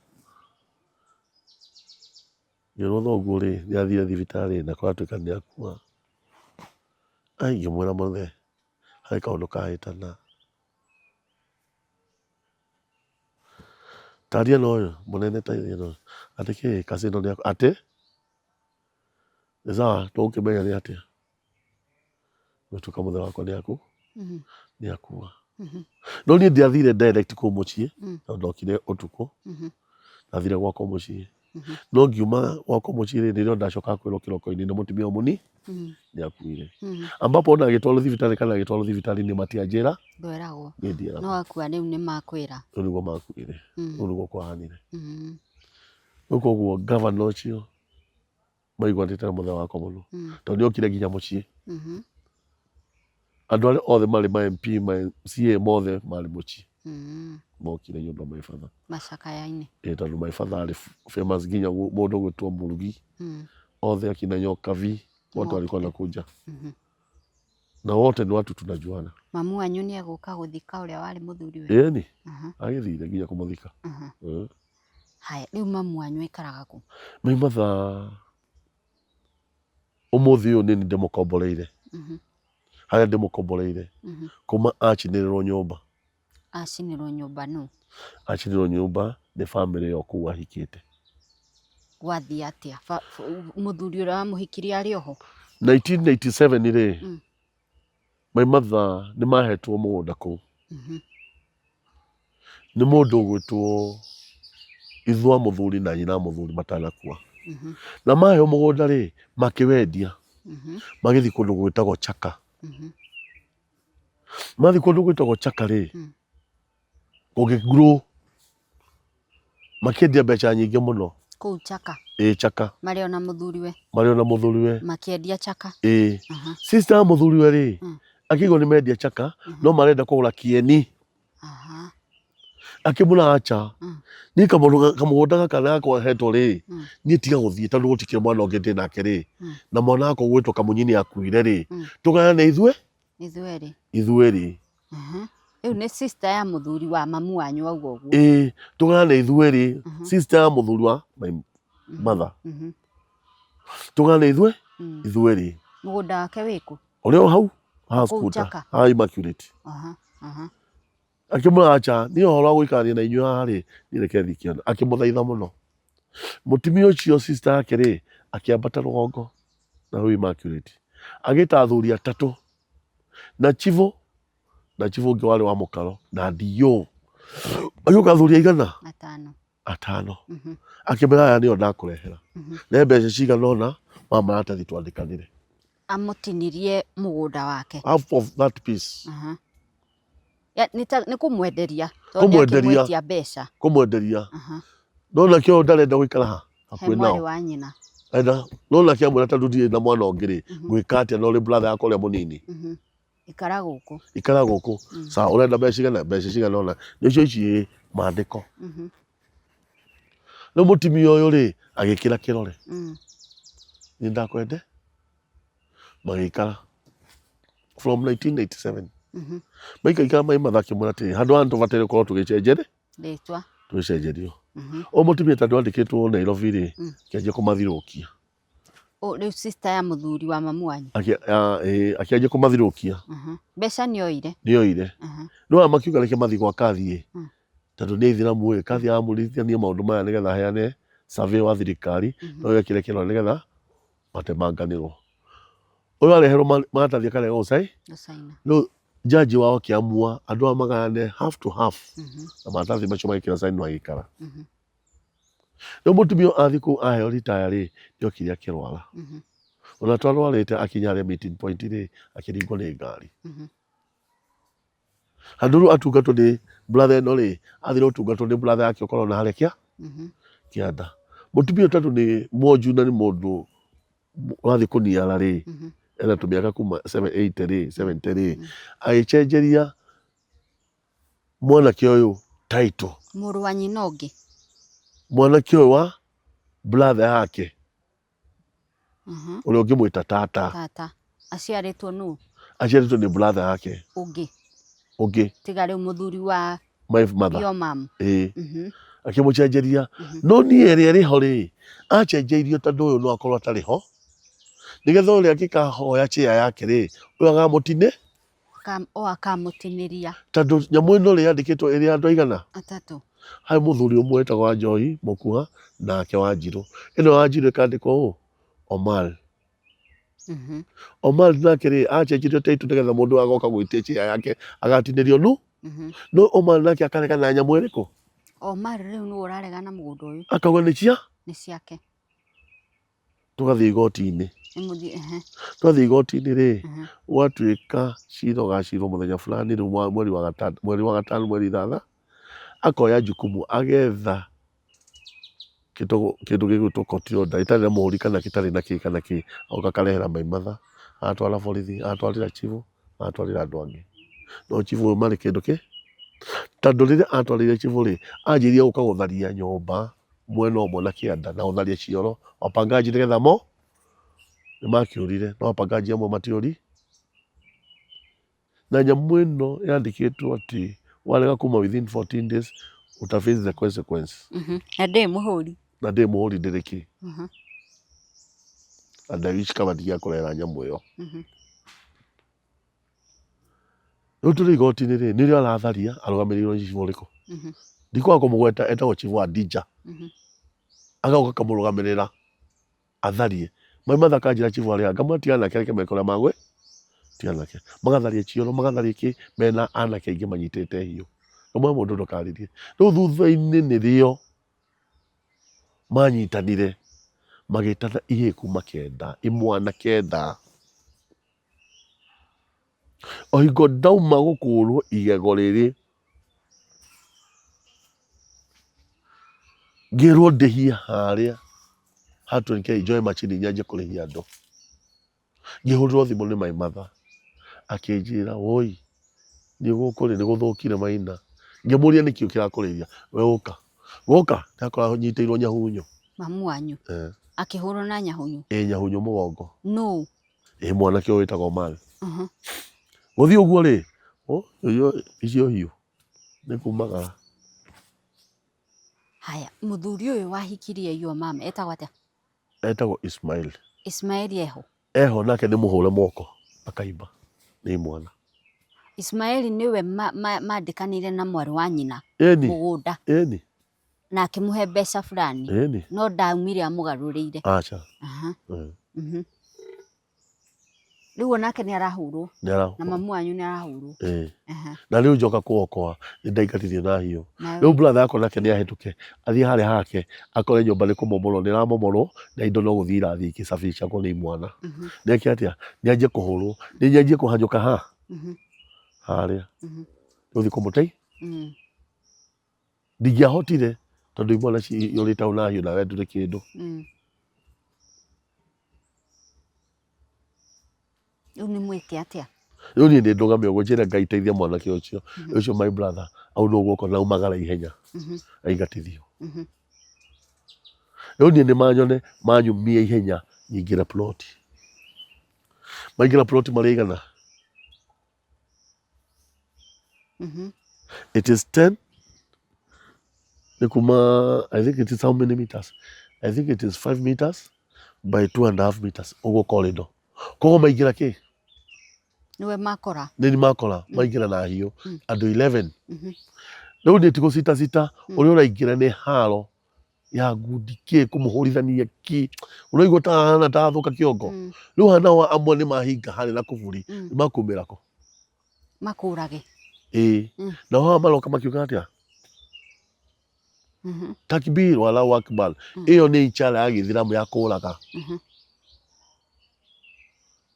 ngirwo thoguo ri ni athire thibitari na kwatuika ni akua ai ngimwira mothe hai kaundu kahitana taria no munene taria no atiki kasino ni ate eza tukimenya ni atia tukamuthe wakwa ni aku ni akua no ni ndiathire direct ku mucii no ndokire utuku nathire gwako mucii no ngiuma gwako mucii ri ndio ndacoka kwirwo kiroko-ini ni mutumia muni ni akuire ambapo ona agitwaro thibitari kana agitwaro thibitari ni matianjira ndweragwo no akua riu ni makwira niguo makuire niguo kwahanire ukoguo governor ucio maigwanite na muthe wakwa muno tondu niokire nginya mucii andu aria othe mari ma MP ma CA mothe mari mucii mokire nyumba maifatha macakaya-ini tondu maifatha ari famous nginya mundu gwitwo Murugi othe akina Nyoka vi watu walikuwa nakuja na wote ni watu tunajuana. Mamu wanyu ni aguka guthika uria wari muthuriwe ni agithire nginya kumuthika haya riu mamu wanyu ikaraga ku Metha umuthi uyu ni ndimukomboreire haria ndimukomboreire kuma achinirwo nyumba no acinirwo nyumba ni family yo kuwa Hikītie gwathi atia muthuri uria wamuhikirie ari oho 1987 ri my mother ni mahetwo mugunda ku ni mundu gwitwo ithwa muthuri na nyina muthuri matanakua na maheo mugunda ri makiwendia magithi kundu gwitagwo Chaka mathi kundu gwitagwo Chaka ri gugigro makiendia mbeca nyingi muno ku Chaka Chaka mariona muthuriwe makiendia Chaka sister muthuriwe ri akigo ni mendia Chaka no marenda kugura kieni akimuna acha ni kamugunda gaka gakwa hetwo ri ni tiga guthie tondu gutikire mwana ungi ndi nake ri na mwana wako gwitwo Kamunyini akuire ri tugana ithueri ri riu ni sister ya muthuri wa mamu wanyu auga uguo tugana ithueri sister ya muthuri wa my mother tugana ithueri mugunda wake wiku uria hau haskuta ha Immaculate akimuna acha ni horo guikarania na inyu hari ni reke thikiona akimuthaitha muno mutumia ucio sister yake ri akiambata rugongo na hui Immaculate agita athuri atatu na chivo ngi wale wa mukaro na ndio ayuka athuri aigana atano akimera aya nio ndakurehera na mbeca ciganona mama maratathi twandikanire amutinirie mugunda wake half of that piece ni kumwenderia mbeca kumwenderia nona kio ndarenda guikara ha hakuhi nao wa nyina nona kia mwira tandu ndire na mwana ungiri gwika atia no ri brother yakwa uria munini ikara guku sa urenda mbeca cigana ona nicio ici maandiko no mutimia uyu ri agikira kirore ni ndakwende magikara from 1987 maikaikara mai mathaki murati handu hantu vatere korwo tugicenjere ritwa tugicenjerio o mutumia tandu andikitwo Nairobi ri kianjia kumathirukia riu sister ya muthuri wa mamu wanyu akianjia kumathirukia mbeca nioire no amakiuga reke mathi gwa kathi tandu ni ithiramu ri kathi amurithania maundu maya nigetha heane survey wa thirikari no gekire kino nigetha matemanganirwo uyu areherwo maratathi akarega ucaina no jaji wao kiamua andu amagane half to half na maratathi macio magikira saini magikara no mutumia athiku aheo retire ri ndiokire akirwara ona twarwarite akinya ria meeting point ri akiringwo ni ngari anduru atungatwo ni brother no ri athire utungatwo ni brother yake ukorwo na harekia kianda mutumia tatu ni moju na ni mundu wathi kuniara ri ena tumiaka kuma 780 ri 70 ri aichenjeria mwana kioyo title muru wa nyina ungi mwanake ũyũ wa brother yake ũrĩa ũngĩmwĩta tata aciarĩtwo nũ? Aciarĩtwo nĩ brother yake ũngĩ tiga rĩu mũthuri wa my mother your mom. Akĩmũcenjeria no niĩ ĩrĩa ĩrĩ ho rĩ acenjeirio tondũ ũyũ no akorwo atarĩ ho nĩgetha ũrĩa angĩkahoya chair yake rĩ ũyũ agamũtine akamũtinĩria tondũ nyamũ ĩno rĩ yandĩkĩtwo ĩrĩ andũ aigana? 3. Harĩ mũthuri ũmwe wĩtagwo wa Njohi Mũkuha nake Wanjirũ. Ĩno Wanjirũ ĩkandĩkwo ũũ Omar. Omar nake rĩ acenjirio taitu nĩgetha mũndũ agoka gwĩtia chair yake agatinĩrio no Omar nake akarega na nyamũ ĩrĩkũ? Omar rĩu nĩwe ũrarega na mũgũnda ũyũ akauga nĩ ciake. Tũgathiĩ igoti-inĩ twathiĩ igoti-inĩ rĩ gwatuĩka cira ũgacirwo mũthenya fulani rĩu mweri wa gatano mweri 3 akoya jukumu agetha kĩndũ gĩgwĩtwo court order itarĩ na mũhũri kana gĩtarĩ na kĩ kana kĩ agoka akarehera my mother atwara borithi atwarĩra chifu atwarĩra andũ angĩ no chifu ũyũ marĩ kĩndũ kĩ tondũ rĩrĩa atwarĩire chifu rĩ anjĩrĩrie gũka gũtharia nyũmba mwena ũmwe na kĩanda na gũtharia cioro wapangaji nĩgetha mo nĩmakĩũrire no wapangaji amwe matiũri na nyamũ ĩno yandĩkĩtwo atĩ warega kuma within 14 days utaface the consequence. Na ndĩ mũhũri ndĩrĩ kĩ and I wish kama ndia kũrera nyamũ ĩyo. Rĩu tũrĩ igoti-inĩ rĩ nĩrĩo aratharia arũgamĩrĩirwo nĩ chifu ũrĩkũ? Ndikwaga kũmũgweta etagwo chifu wa Dija agoka kamũrũgamĩrĩra atharie my mother akanjĩra chifu arĩa ngamwĩtia anake areke meke ũrĩa magwĩ ti anake magatharia cioro magatharia kĩ mena anake aingĩ manyitĩte hiũ kamwe mũndũ ndũkarĩrie rĩu thutha-inĩ nĩrĩo manyitanire magĩtana ihĩĩ kuma 9 imwana 9 o hingo ndauma gũkũrwo igego rĩrĩ ngĩrwo ndĩhie harĩa hatũnĩke njoe macini nyanjie kũrĩhia andũ ngĩhũrĩrwo thimũ nĩ my mother akĩnjĩra woi nĩ gũkũ nĩ gũthũkire Maina ngĩmũria nĩkĩo kĩrakũrĩithia we gũka ndakora nyitĩirwo nyahunyo mamu wanyu akĩhũrwo na nyahunyo nyahunyo mũgongo no mwanake ũyũ wĩtagwo Omar gũthiĩ ũguo rĩ icio hiũ nĩ kumagara. Haya mũthuri ũyũ wahikirie your mom etagwo atĩa? Etagwo Ismail eho nake nĩ mũhũre moko akaimba nĩ mwana. Ismail niwe mandĩkanĩire na mwarĩ wa nyina mũgũnda na akĩmũhe mbeca fulani no ndaumire amũgarũrĩire. Acha rĩu onake nĩ arahũrwo na mamu wanyu nĩ arahũrwo na rĩu njoka kuokoa nĩ ndaingatirio na hiũ rĩu brother yakwa nake nĩ ahĩtũke athiĩ harĩa hake akore nyũmba nĩ kũmomorwo nĩ ramomorwo na indo no gũthiĩ irathiĩ ikĩcabicagwo nĩ mwana nĩeke atĩa nĩanjie kũhũrwo nĩ nyanjie kũhanyũka harĩa rĩu kũmũtei ndingĩahotire tondũ imwana ciũrĩte hau na hiũ nawe ndũrĩ kĩndũ. Rĩu nĩ mwĩke atĩa? Rĩu niĩ ndũgamio njĩre Ngai teithia mwanake ũcio my brother au no guoko na umagara ihenya aingatithio. Rĩu niĩ nĩ manyone manyumia ihenya nyingĩre plot maingĩra plot marĩ igana. It is 10 nĩ kuma I think it is how many meters? I think it is 5 meters by 2.5 meters ũguo corridor. Koguo maingĩra kĩ? Nĩwe makora. Nĩ makora maingĩra na hiũ andũ 11. Rĩu nĩ tigũcita ũrĩa ũraingĩra nĩ haro ya ngundi kĩ kũmũhũrithania kĩ ũraigua ta hana ta thũka kĩongo. Rĩu hana amwe nĩ mahinga harĩ na kũburi nĩ makumĩra kũ makũrage. Na haha maroka makiuga atĩa takbir Allahu akbar ĩyo nĩ ichara ya gĩthiramu ya kũraga.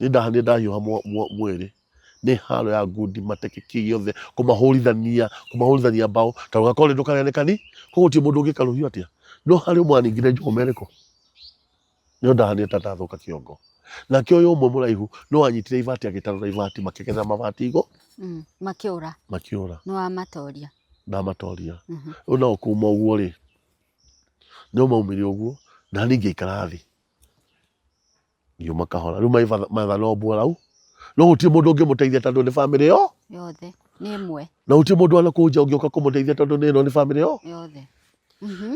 Nĩ ndahiũha mwĩrĩ nĩ haro ya ngundi mateke kĩ gĩothe kũmahũrithania mbao ta gakorwo ndũkarenekani koguo ti mũndũ ũngĩkarũhio atĩa no harĩ mwaningire njũgũma ĩrĩkũ nĩ ndahanĩte ta thũka kĩongo nake ũyũ ũmwe mũraihu no anyitire ibati agĩtarũra ibati makĩgetha mabati igũ makĩũra nĩ wamatoria ndamatoria rĩu no kuma ũguo rĩ no maumire uguo na ningi ikarathi ngiuma kahora riu Metha no mbua rau no gutirĩ mũndũ ũngĩmũteithia tondũ nĩ bamĩrĩ yothe nĩ ĩmwe na gutirĩ mũndũ ana kũnja ũngĩũka kũmũteithia tondũ nĩ ĩno nĩ bamĩrĩ yothe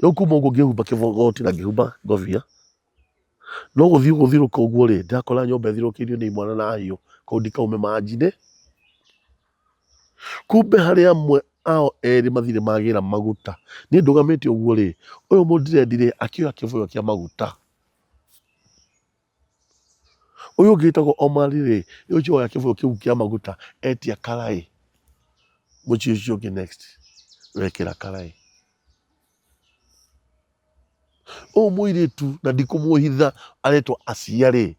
rĩu kuma ũguo ngĩhumba kĩgoti na ngĩhumba ngobia no gũthiĩ gũthirũka ũguo rĩ ndakora nyũmba ĩthirũkĩirio nĩ imwana na hiũ kũu ndikaume manji-inĩ kumbe harĩ amwe ao erĩ mathirĩ magĩra maguta niĩ ndũgamĩte ũguo rĩ ũyũ mũndirendi rĩ akĩoya kĩbũyũ kĩa maguta ũyũ ũngĩ wĩtagwo Omari rĩ ũcio oya kĩbũyũ kĩu kĩa maguta etia karaĩ mũciĩ ũcio ũngĩ next wekĩra karaĩ ũyũ mũirĩtu na ndikũmũhitha aretwo Asia rĩ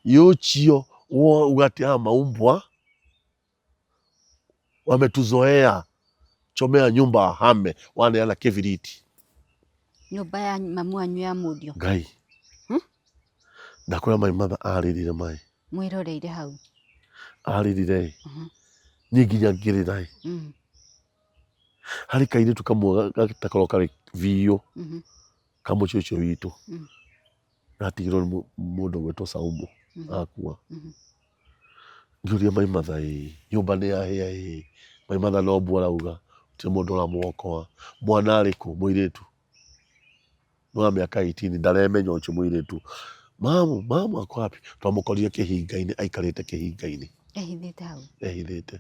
yochio ugati maumbwa wametuzoea chomea nyumba hame waneana kibiriti nyumba ya mamu wanyu ya mũriũ ngai ndakora my mother aririre mai mwĩroreire hau aririre niĩ nginya ngĩrĩra harĩ kairĩtu kamwe gatakorwo karĩ biũ ka mũciĩ ũcio witũ gatigirwo nĩ mũndũ gwĩtwo Saumu akua ngĩũria my mother nyũmba nĩ yahĩa my mother no mbua rauga gũtirĩ mũndũ ũramũokoa mwana arĩkũ mũirĩtu no wa mĩaka 18 ndaremenya ũcio mũirĩtu mamu ako wapi twamũkorire kĩhinga-inĩ aikarĩte kĩhinga-inĩ ehithĩte hau ehithĩte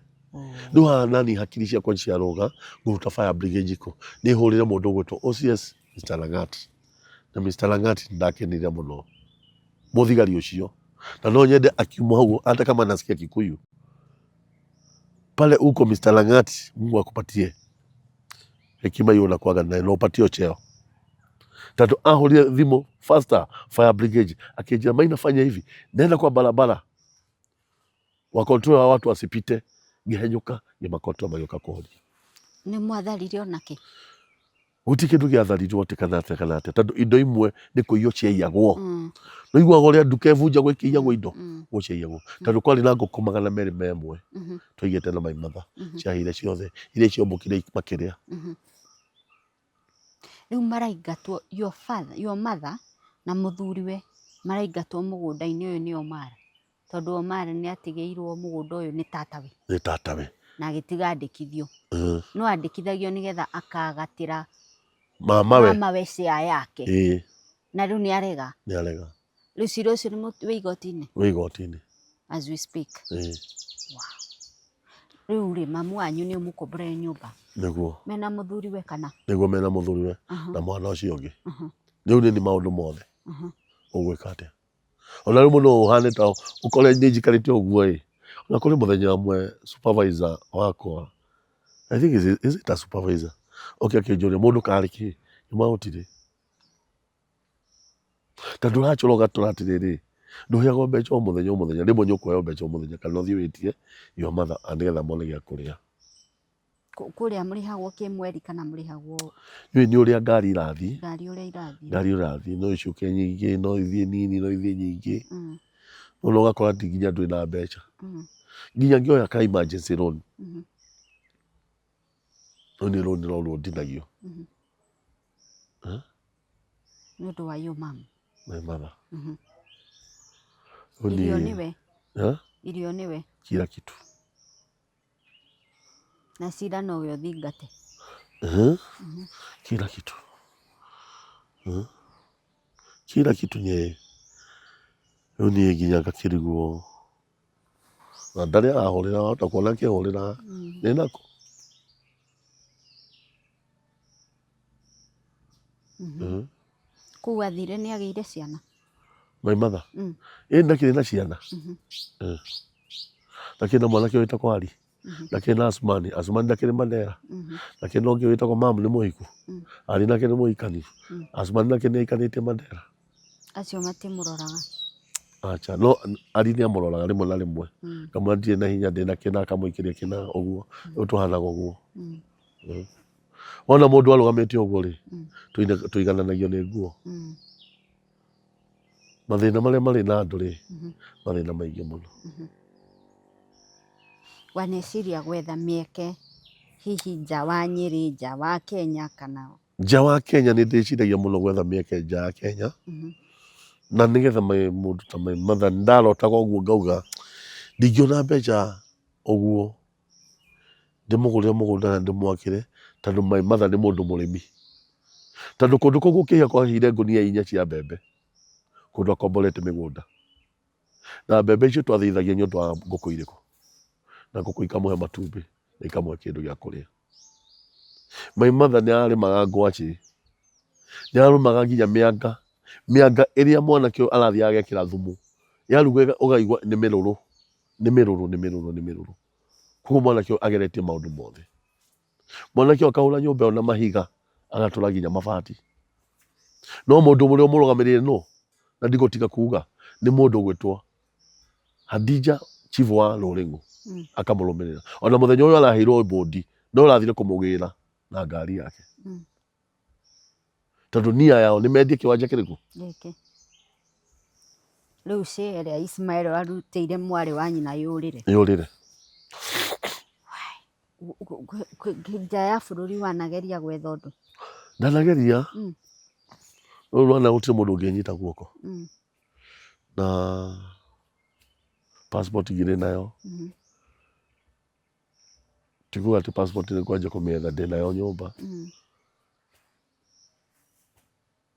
rĩu haha nani hakiri ciakwa ciaroga ngũruta fire brigade ko nĩ hũrĩre mũndũ ũgwĩtwo OCS Mr. Lang'ati na Mr. Lang'ati ndakenire mũno mũthigari ũcio na no nyende akiuma hau hata kama nasikia Kikuyu pale uko Mr. Lang'ati Mungu akupatie hekima hiyo na kuaga naye na upatie cheo tatu ahũrire thimũ faster fire brigade akijia Maina fanya hivi nenda kwa barabara wakontrol wa watu wasipite ngihenyuka ngimakontrol magĩũka kũhoria nĩ mwatharire onake guti kindu giatharirwo tikanate tondu indo imwe ni kuiywo ciaiyagwo no igwaga uria nduka ivunjagwo ikĩiyagwo indo gũciaiyagwo tondu kwari na ngũkũ 200 memwe tũigĩte na my mother ciahire ciothe iria ciombũkire makĩrĩa rĩu maraingatwo your mother na mũthuriwe maraingatwo mũgũnda-inĩ ũyũ nĩ Omara tondu Omara nĩ atigĩirwo mũgũnda ũyũ nĩ tatawe na agĩtiga andĩkithio no andĩkithagio nĩgetha akagatĩra mamawe share yake na rĩu nĩ arega rĩu cira ũcio nĩ wĩ igoti-inĩ as we speak rĩu rĩ mamu wanyu nĩ ũmũkomborere nyũmba nĩguo mena mũthuriwe kana nĩguo mena mũthuriwe na mwana ũcio ũngĩ rĩu nĩ maũndũ mothe ũgwĩka atĩa ona rĩu mũno ũhane ta ũkore nĩ njikarĩte ũguo na kũrĩ mũthenya ũmwe supervisor wakwa I think is it a supervisor okay akĩnjũria mũndũ karĩ kĩ nĩmahotire tondũ ũracũra ũgatũra atĩrĩrĩ ndũheagwo mbeca o mũthenya rĩmwe nĩ ũkuoya mbeca o mũthenya kana ũthiĩ wĩtie your mother nĩgetha mone gĩa kũrĩa kũrĩa mũrĩhagwo kĩmweri kana mũrĩhagwo nĩ ũrĩa ngari irathiĩ ngari ũrathiĩ no icũke nyingĩ no ithiĩ nini no ithiĩ nyingĩ no ũgakora ti nginya ndwĩ na mbeca nginya ngĩoya ka emergency loan no nĩ loan no ndinagio nĩ ũndũ wa your mom my mother irio nĩwe kila kitu na cira nowe ũthingate kila kitu nye rĩu niĩ nginya ngakĩrigwo na ndarĩ ahũrĩra wahota kuona akĩhũrĩra nĩ nako kũu athire nĩ agĩire ciana my mother ndakĩrĩ na ciana ndakĩrĩ na mwanake wĩtagwo Ali ndakĩrĩ na Asmani ndakĩrĩ Mandera ndakĩrĩ na ũngĩ wĩtagwo mamu nĩ mũhiku Ali nake nĩ mũhikani Asmani nake nĩ aikanĩtie Mandera acio matimũroraga acha no Ali nĩ amũroraga rĩmwe na rĩmwe kamwe ndirĩ na hinya ndĩna kĩna akamũikĩria kĩna ũguo rĩu tũhanaga ũguo wona mũndũ arũgamĩte ũguo rĩ tũigananagio nĩ nguo mathĩna marĩa marĩ na andũ rĩ mathĩna maingĩ mũno waneciria gwetha mĩeke hihi nja wa Nyĩrĩ nja wa Kenya kana nja wa Kenya nĩ ndĩciragia mũno gwetha mĩeke nja ya Kenya na nĩgetha mũndũ ta Metha ndarotaga ũguo ngauga ndingĩona mbeca ũguo ndĩmũgũrĩre mũgũnda na ndĩmwakĩre tondũ Metha nĩ mũndũ mũrĩmi, tondũ kũndũ kũu gũkĩhĩa kwahĩire ngũnia 4 cia mbembe kũndũ akomborete mĩgũnda na mbembe icio twathithagia nĩ ũndũ wa ngũkũ irĩkũ na ngũkũ ikamũhe matumbĩ na ikamũhe kĩndũ gĩa kũrĩa. Metha nĩ ararĩmaga ngwacĩ, nĩ ararĩmaga nginya mĩanga ĩrĩa mwanake ũyũ arathiaga agekĩra thumu yaruga ũkaigua nĩ mĩrũrũ. Koguo mwanake ũyũ ageretie maũndũ mothe. Mwanake ũyũ akahũra nyũmba ĩyo na mahiga agatũra nginya mabati. No mũndũ ũrĩa ũmũrũgamĩrĩire no na ndigũtiga kuga nĩ mũndũ ũgwĩtwo Hadija chief wa Rũrĩng'ũ akamũrũmĩrĩra. Ona mũthenya ũyũ araheirwo bondi no ũrathire kũmũgĩra na ngari yake. Tondũ nia yao nĩ mendie kĩwanja kĩrĩkũ gĩkĩ. Rĩu ĩrĩa Ismail arutĩire mwarĩ wa nyina yũrĩre. Nja ya bũrũri wanageria gwetha ũndũ? Ndanageria. Rĩu rwana gũtirĩ mũndũ ũngĩnyita guoko. Na passport ngĩrĩ nayo. Tikuga atĩ passport nĩ kwanja kũmĩetha ndĩnayo nyũmba.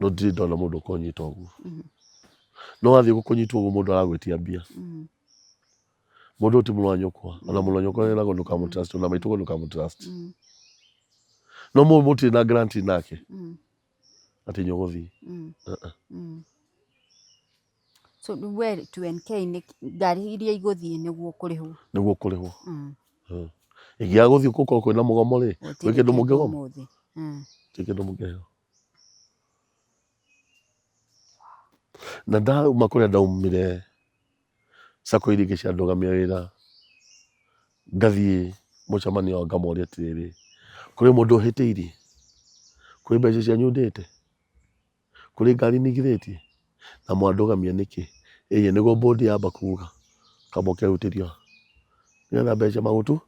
No ndirĩ ndona mũndũ ũkũnyita ũguo. No wathiĩ gũkũnyitwo ũguo mũndũ aragwĩtia mbia. Mũndũ ti mũrũ wa nyũkwa, ona mũrũ wa nyũkwa eragwo ndũkamũtrust, ona maitũguo ndũkamũtrust. No mũndũ mũtirĩ na guarantee nake atĩ nĩ ũgũthiĩ. So we 2NK nĩ ngari iria igũthiĩ nĩguo kũrĩhwo? Nĩguo kũrĩhwo. Ingĩaga gũthiĩ gũkorwo kwĩna mũgomo rĩ, gwĩ kĩndũ mũngĩgoma? Ti kĩndũ mũngĩheo. Na ndauma kũrĩa ndaumire sacco iria ingĩ ciandũgamia wĩra ngathiĩ mũcemanio ngamoria atĩrĩrĩ, kũrĩ mũndũ ũhĩtĩirie, kũrĩ mbeca cianyu ndĩte, kũrĩ ngari nĩigithĩtie na mwandũgamia nĩkĩ? Ĩĩ nĩguo bondi yamba kuga kamba ũkerutĩrio nĩgetha mbeca magutu.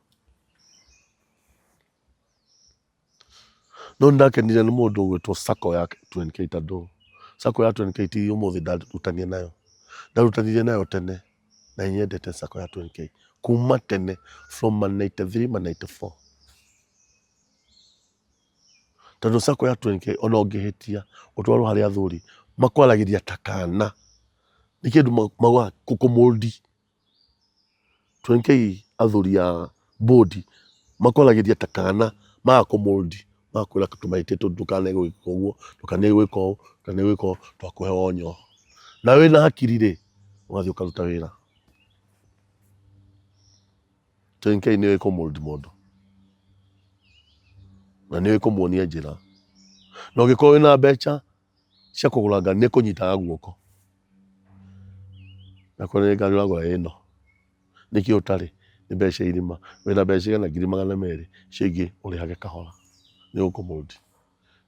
No nĩndakenire nĩ mũndũ ũgwĩtwo sacco ya 2NK tondũ sacco ya 2NK ti ũmũthĩ ndarutania nayo, ndarutanirie nayo tene na nyendete sacco ya 2NK kuma tene from 93 94. Tondũ sacco ya 2NK ona ũngĩhĩtia ũtwarwo harĩa athuri makwaragĩria ta kana, nĩ kĩndũ mauga kũmũldi. 2NK athuri ya bondi makwaragĩria ta kana magakũmũldi, magakwĩra tũmahĩtia ndũkanegwĩka ũguo, ndũkanegwĩka ũũ, ndũkanegwĩka ũũ, twakũhe onyo. Na wĩna hakiri rĩ ũgathiĩ ũkaruta wĩra. 2NK nĩwe kũmũldi mũndũ na nĩwe kũmuonia njĩra. Na ũngĩkorwo wĩna mbeca cia kũgũra ngari nĩkũnyitaga guoko. Nakorwo nĩ ngari ũragũra ĩno, nĩkĩ ũtarĩ? Nĩ mbeca irima. Wĩna mbeca cigana? 200,000. Icio ingĩ ũrĩhage kahora. Nĩũkũmũldi.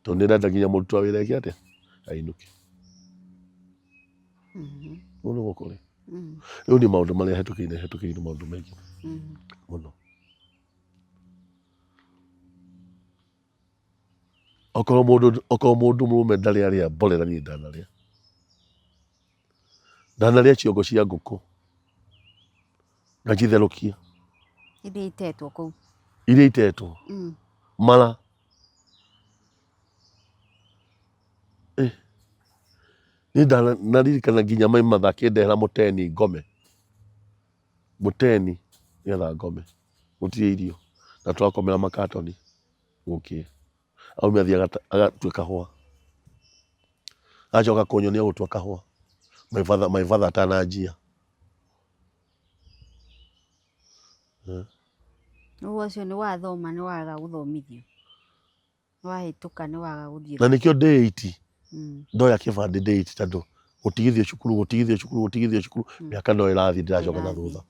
Tondũ nĩndenda nginya mũruti wa wĩra eke atĩa? Ainũke. Ũguo nĩguo kũrĩ. Rĩu niĩ maũndũ marĩa hetũkĩire maũndũ maingĩ mũno. Okorwo mũndũ mũrũme ndarĩ arĩa mborera niĩ ndanarĩa. Ndanarĩa ciongo cia ngũkũ ngacitherũkia. Iria itetwo kũu? Iria itetwo. Mara. Niĩ ndanaririkana nginya Metha akĩndehera mũteni ngome. Mũteni nĩgetha ngome. Gũtirĩ irio na tũrakomera makatoni gũkĩe. Auma athiĩ agatue kahũa. Acoka kũnyonia gũtua kahũa. My father atananjia. Ũguo ũcio nĩ wathoma, nĩ waga gũthomithio, nĩ wahĩtũka, nĩ waga gũthiĩ. Na nĩkĩo ndĩ 8 ndoya kĩbandĩ ndĩ 8 tondũ gũtigithio cukuru mĩaka no ĩrathiĩ ndĩracoka na thutha.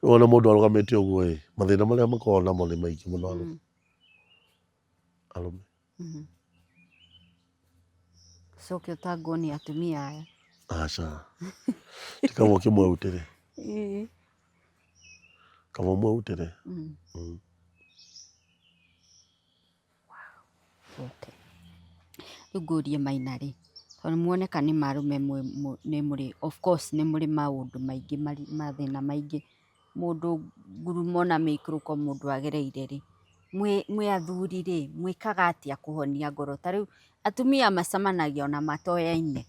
Ona mũndũ arũgamĩte ũguo ĩ, mathĩna marĩa makoragwo namo nĩ maingĩ mũno arũme. Coke ũtanguonia atumia aya. Aca. Tikauga ũkĩmwerutĩre. Kavomwe utere. Okay. Ngurie Maina ri. Tondũ muoneka nĩ marume nĩ mũrĩ, of course nĩ mũrĩ maũndũ maingĩ mathĩna maingĩ. Mũndũ ngurumo na mĩikũrũko mũndũ agereire rĩ. Mwĩ athuri rĩ, mwĩkaga atĩa kũhonia ngoro? Ta rĩu atumia macemanagia ona matoyaine.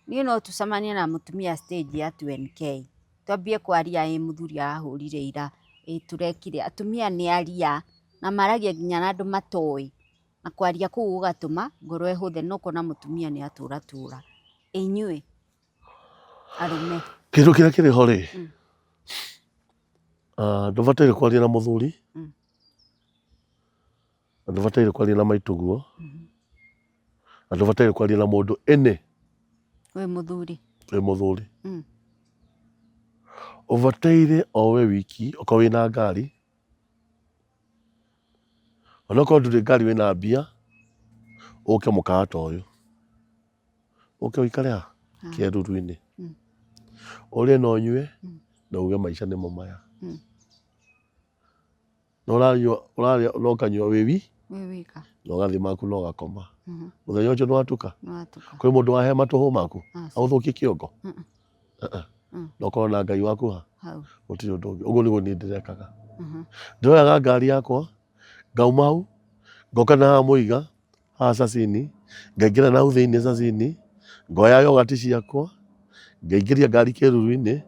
Niĩ no tũcemanie na mũtumia stage ya 2NK. Twambie kwaria mũthuri arahũrire ira, tũrekire. Atumia nĩ aria na maragia nginya na andũ matoĩ. Na kwaria kũu gũgatũma ngoro ĩhũthe, no kuona mũtumia nĩ atũra. Inyuĩ arume. Kĩndũ kĩrĩa kĩrĩ ho rĩ, ndũbataire kwaria na mũthuri, na ndũbataire kwaria na maitũguo, na ndũbataire kwaria na mũndũ ene. Wĩ mũthuri. Ũbataire o we wiki, okorwo wĩna ngari, onokorwo ndũrĩ ngari wĩna mbia, ũke mũkawa ta ũyũ. Ũke ũikare haha kĩarũrũ-inĩ. Ũrĩe na ũnyue na uge maica nĩmo maya. Na ũrarĩa na ũkanyua wĩ wika, na ũgathiĩ maku na ũgakoma. Mũthenya ũcio nĩwatuka. Kwĩ mũndũ wahe matũhũ maku agũthũkie kĩongo? Na ũkorwo na Ngai waku ha? Gũtirĩ ũndũ ũngĩ. Ũguo nĩguo niĩ ndĩrekaga. Ndĩroyaga ngari yakwa, ngauma hau, ngoka na haha Mũiga, haha cacini, ngaingĩra na hau thĩinĩ cacini, ngoya yogati ciakwa, ngaingĩria ngari kĩruru-inĩ,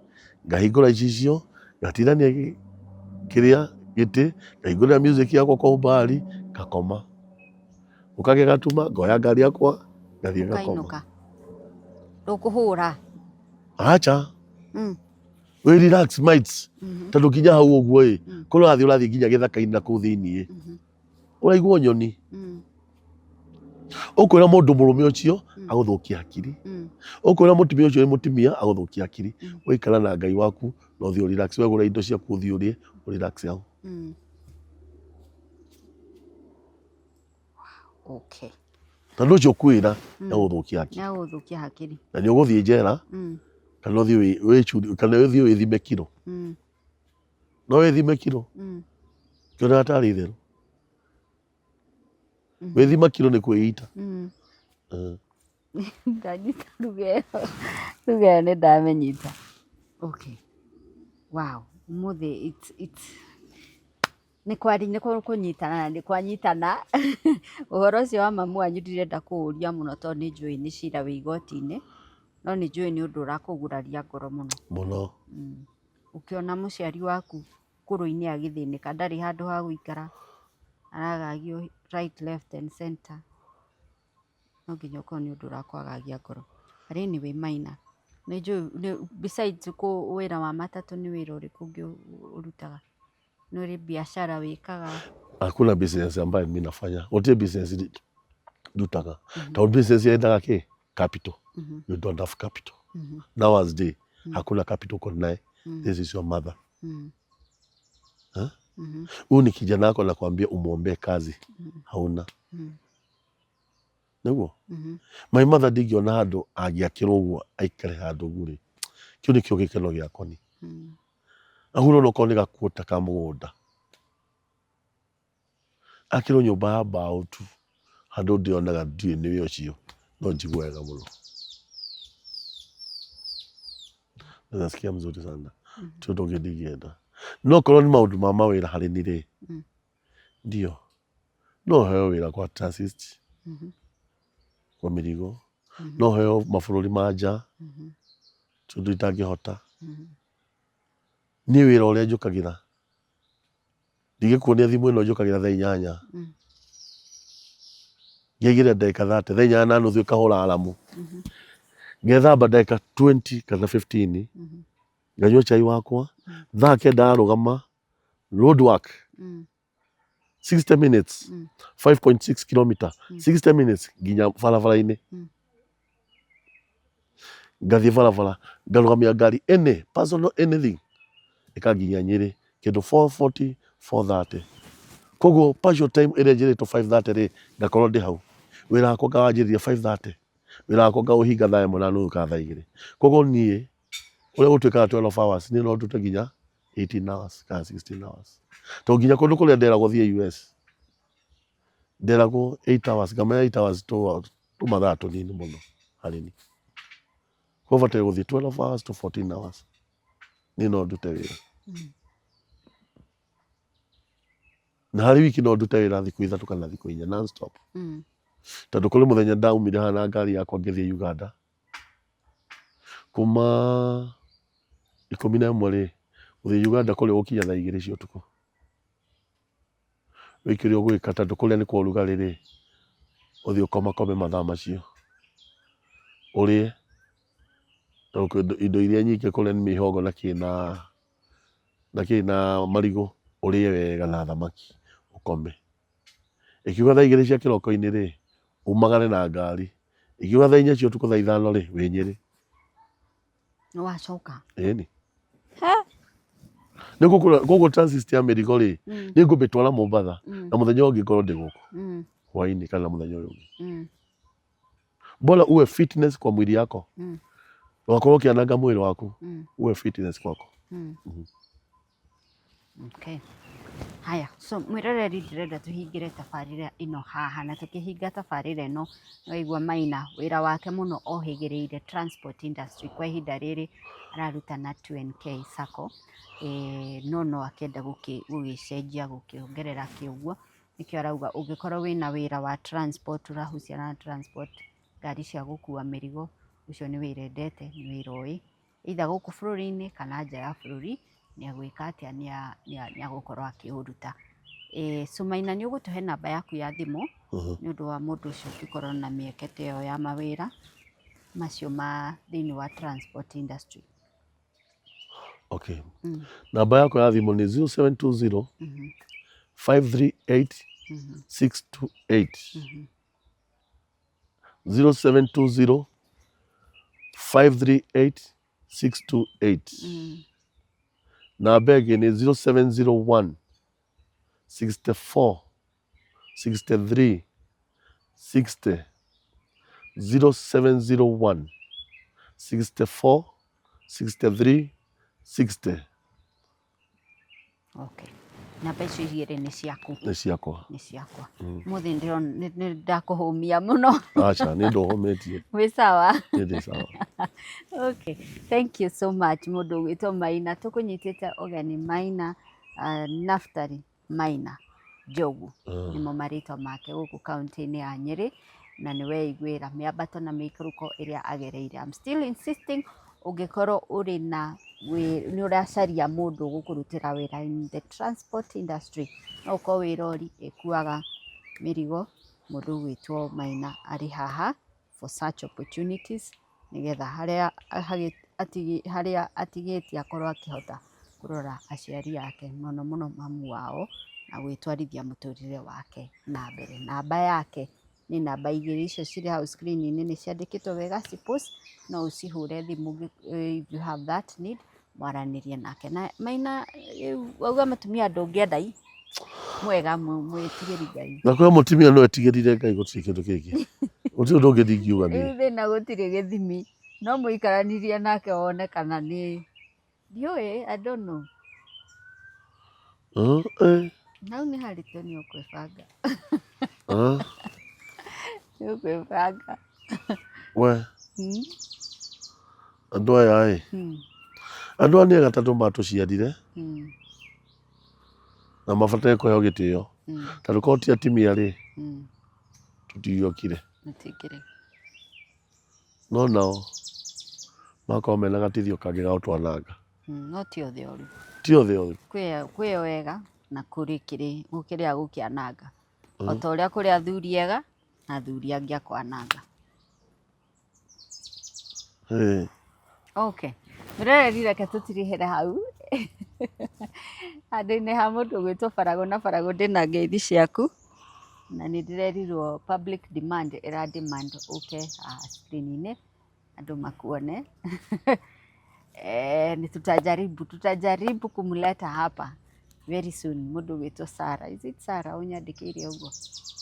ngahingũra icicio, ngatinania kĩrĩa gĩtĩ, ngahingũrĩra music yakwa kwa umbari, ngakoma. Gũkagĩa gatuma, ngoya ngari yakwa, ngathiĩ ngakoma. Ndũkũhũra? Acha. We relax mates. Tondũ kinya hau ũguo ĩ, kũrĩa ũrathiĩ nginya gĩthaka-inĩ na kũu thĩinĩ ĩ, ũraigua nyoni. Ũkwĩra mũndũ mũrũme ũcio agũthũkia hakiri. Ũkwĩra mũtumia ũcio wĩ mũtumia agũthũkia hakiri. Ũikara na Ngai waku na ũthiĩ relax. Wegũra indo ciaku ũthiĩ ũrĩe, relax hau. Okay. Tondũ ũcio ũkwĩra nĩagũthũkia hakiri. Na nĩ ũgũthiĩ njera, kana ũthiĩ wĩthime kiro. No wĩthime kiro? Kĩonaga tarĩ itherũ. Wĩthima kiro nĩ kwĩita. Ndanyita ruga ĩyo nĩ ndamĩnyita. Okay. Wow. Ũmũthĩ nĩ kũnyitana na nĩ kwanyitana. Ũhoro ũcio wa mamu wanyu ndirenda kũũria mũno tondũ nĩ njũĩ nĩ cira wĩ igoti-inĩ, no nĩ njũĩ nĩ ũndũ ũrakũguraria ngoro mũno. Mũno. Ũkĩona mũciari waku kũrũ-inĩ agĩthĩnĩka, ndarĩ handũ ha gũikara, aragagio right, left and center, no nginya ũkorwo nĩ ũndũ ũrakwagagia ngoro. Anyway Maina, nĩ njũĩ besides wĩra wa matatũ nĩ wĩra ũrĩkũ ũngĩ ũrutaga? Nĩ ũrĩ biashara wĩkaga? Hakuna business ambayo mimi nafanya. Wote business ndutaga. Tondũ business yendaga kĩ? Capital. You don't have capital. Nowadays hakuna capital uko naye. This is your mother. Huyu ni kijana wako nakwambia umuombee kazi. Hauna. Nĩguo? My mother ndingĩona handũ angĩakĩrwo ũguo aikare handũ ũguo rĩ. Kĩu nĩkĩo gĩkeno gĩakwa niĩ. Ahurwo no korwo nĩ gakuota ka mũgũnda. Akĩrwo nyũmba ya mbaũ tu. Handũ ndĩonaga ndiũĩ nĩwe ũcio. No njigue wega mũno. Nasikia mzuri sana. Ti ũndũ ũngĩ ndingĩenda. No korwo nĩ maũndũ ma mawĩra harĩ niĩ rĩ, ndio. No heo wĩra kwa taxist, kwa mĩrigo. No heo mabũrũri ma nja, tondũ itangĩhota. Niĩ wĩra ũrĩa njũkagĩra, ndingĩkuonia thimũ ĩno njũkagĩra thaa 8. Ngĩaigĩrĩra ndagĩka 30, thaa 8:30 ĩkahũra aramu. Ngethamba ndagĩka 20 kana 15, nganyua chai wakwa, thaa 9 ndarũgama, road work, 60 minutes, 5.6 kilometer, 60 minutes nginya barabara-inĩ. Ngathiĩ barabara, ngarũgamia ngari ene, personal anything, ĩkanginyia Nyĩrĩ kĩndũ 4:40, 4:30. Koguo partial time ĩrĩa njĩrĩtwo 5:30 rĩ, ngakorwo ndĩ hau. Wĩra wakwa ngawanjĩrĩria 5:30, wĩra wakwa ngaũhinga thaa 1:30 kana thaa 2. Koguo niĩ ũrĩa gũtuĩkaga 12 hours, niĩ no ndute nginya 18 hours kana 16 hours to nginya kundu kuria nderagwo thie US nderagwo 8 hours ngamenya 8 hours tu mathaa tunini muno harĩ ni kwa bataire guthii 12 hours to 14 hours ni no ndute wira na harĩ wiki no ndute wira thiku ithatu kana thiku inya non stop tondu kuri muthenya ndaumire haha na ngari yakwa ngithii Uganda kuma 11 ri guthii Uganda kuri gukinya thaa 2 cia utuku wikire ugwika tondu kuria ni kwa urugarĩ ri uthii ukomakome mathaa macio urie tondu indo iria nyingĩ kuria ni mihogo na kina marigo urie wega na thamaki ukome ikiuga thaa 2 cia kĩroko-inĩ ri umagare na ngari ikiuga thaa 4 cia utuku thaa 5 ri wi Nyeri wacoka ni gugu transit ya mirigo ri ni ngũmĩtwara Mombatha na muthenya ũngĩ ngorwo ndi guku hwaini kana muthenya ũyũ ũngĩ bora uwe fitness kwa mwili yako wakorwo ukiananga mwili waku uwe fitness kwako okay. Haya, so mwiroreri ndirenda tuhingire tabarĩra ĩno haha na tukihinga tabarĩra ĩno waigua Maina wĩra wake mũno ohĩgĩrĩire transport industry kwa ihinda rĩrĩ araruta na 2NK Sacco no akenda gũgĩcenjia gũkĩongerera kĩũguo nĩkĩo arauga ũngĩkorwo wĩna wĩra wa transport ũrahusiana na transport ngari cia gũkua mĩrigo ũcio nĩ wĩra endete nĩ wĩra ũĩ either gũkũ bũrũri-inĩ kana nja ya bũrũri ni agwika atia ni agukorwo akiuruta so Maina ni ugutuhe namba yaku ya thimu ni undu wa mundu ucio ukikorwo na miekete yo ya mawira macio ma thiini wa transport industry. Okay. Namba yako ya thimu ni 0720 538 628 0720 538 628 namba ĩngĩ nĩ 0701 64 63 60 0701 64 63 60. Okay. Namba icio igĩrĩ nĩ ciaku? Nĩ ciakwa. Nĩ ciakwa. Mũthĩ nĩ ndakũhũmia mũno. Acha, nĩ ndohometie. Wĩ sawa? Nĩ sawa. Okay. Thank you so much mũndũ ũgwĩtwo Maina. Tũkũnyitĩte ũgeni Maina Naftali Maina Njogu. Nĩmo marĩtwa make gũkũ kaunti-inĩ ya Nyeri na nĩ weiguĩra mĩambato na mĩikũrũko ĩrĩa agereire. I'm still insisting ũngĩkorwo ũrĩ na nĩ ũracaria mũndũ gũkũrutĩra wĩra in the transport industry no ũkorwo wĩ rori ĩkuaga mĩrigo mũndũ ũgwĩtwo Maina arĩ haha for such opportunities nĩgetha harĩa atigĩtie akorwo akĩhota kũrora aciari ake mũno mũno mamu wao na gwĩtwarithia mũtũrĩre wake na mbere. Namba yake nĩ namba igĩrĩ icio cirĩ hau screen-inĩ nĩ ciandĩkĩtwo wega post no ũcihũre thimũ if you have that need mwaranĩrie nake. Na Maina wauga mũtumia ndũngĩenda mwega mwĩtigĩri Ngai. Na kwa mũtumia no etigĩrire Ngai gũtirĩ kĩndũ kĩngĩ. Gũtirĩ ũndũ ũngĩ ndingiuga nĩ. Thĩna gũtirĩ gĩthimi no mũikaranirie nake wone kana nĩ ndiũĩ I don't know. Nau nĩ haritũ nĩ ũkwĩbanga. Nĩ ũkwĩbanga. We. Andũ aya andũ aya nĩ gatatũ matũciarire na mabataire kũheo gĩtĩo tondũ korwo ti atumia rĩ tũtigiokire no nao makorwo mena gatithio kangĩ ga gũtwananga. No ti othe ũru. Ti othe ũru. Kwĩ wega na kũrĩa gũkĩananga o ta ũrĩa kũrĩ athuri ega na athuri angĩ a kwananga. Okay. Mĩroreri reke tũtirĩhĩre hau handũ-inĩ ha mũndũ ũgwĩtwo Barago na Barago ndĩna ngeithi ciaku na nĩ ndĩrerirwo public demand demand ũke screen-inĩ andũ makuone. Tutajaribu kumleta hapa very soon mũndũ ũgwĩtwo Sarah. Is it Sarah ũnyandĩkĩire ũguo?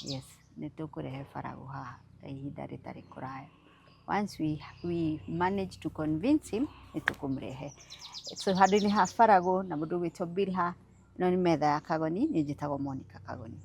Yes, nĩ tũkũrehe Barago haha ihinda rĩtarĩ kũraya. once we manage to convince him nĩ tũkũmũrehe. So handũ-inĩ ha Farago na mũndũ gwĩtwo Bilha, ĩno nĩ metha ya Kagoni, niĩ njĩtagwo Monica Kagoni.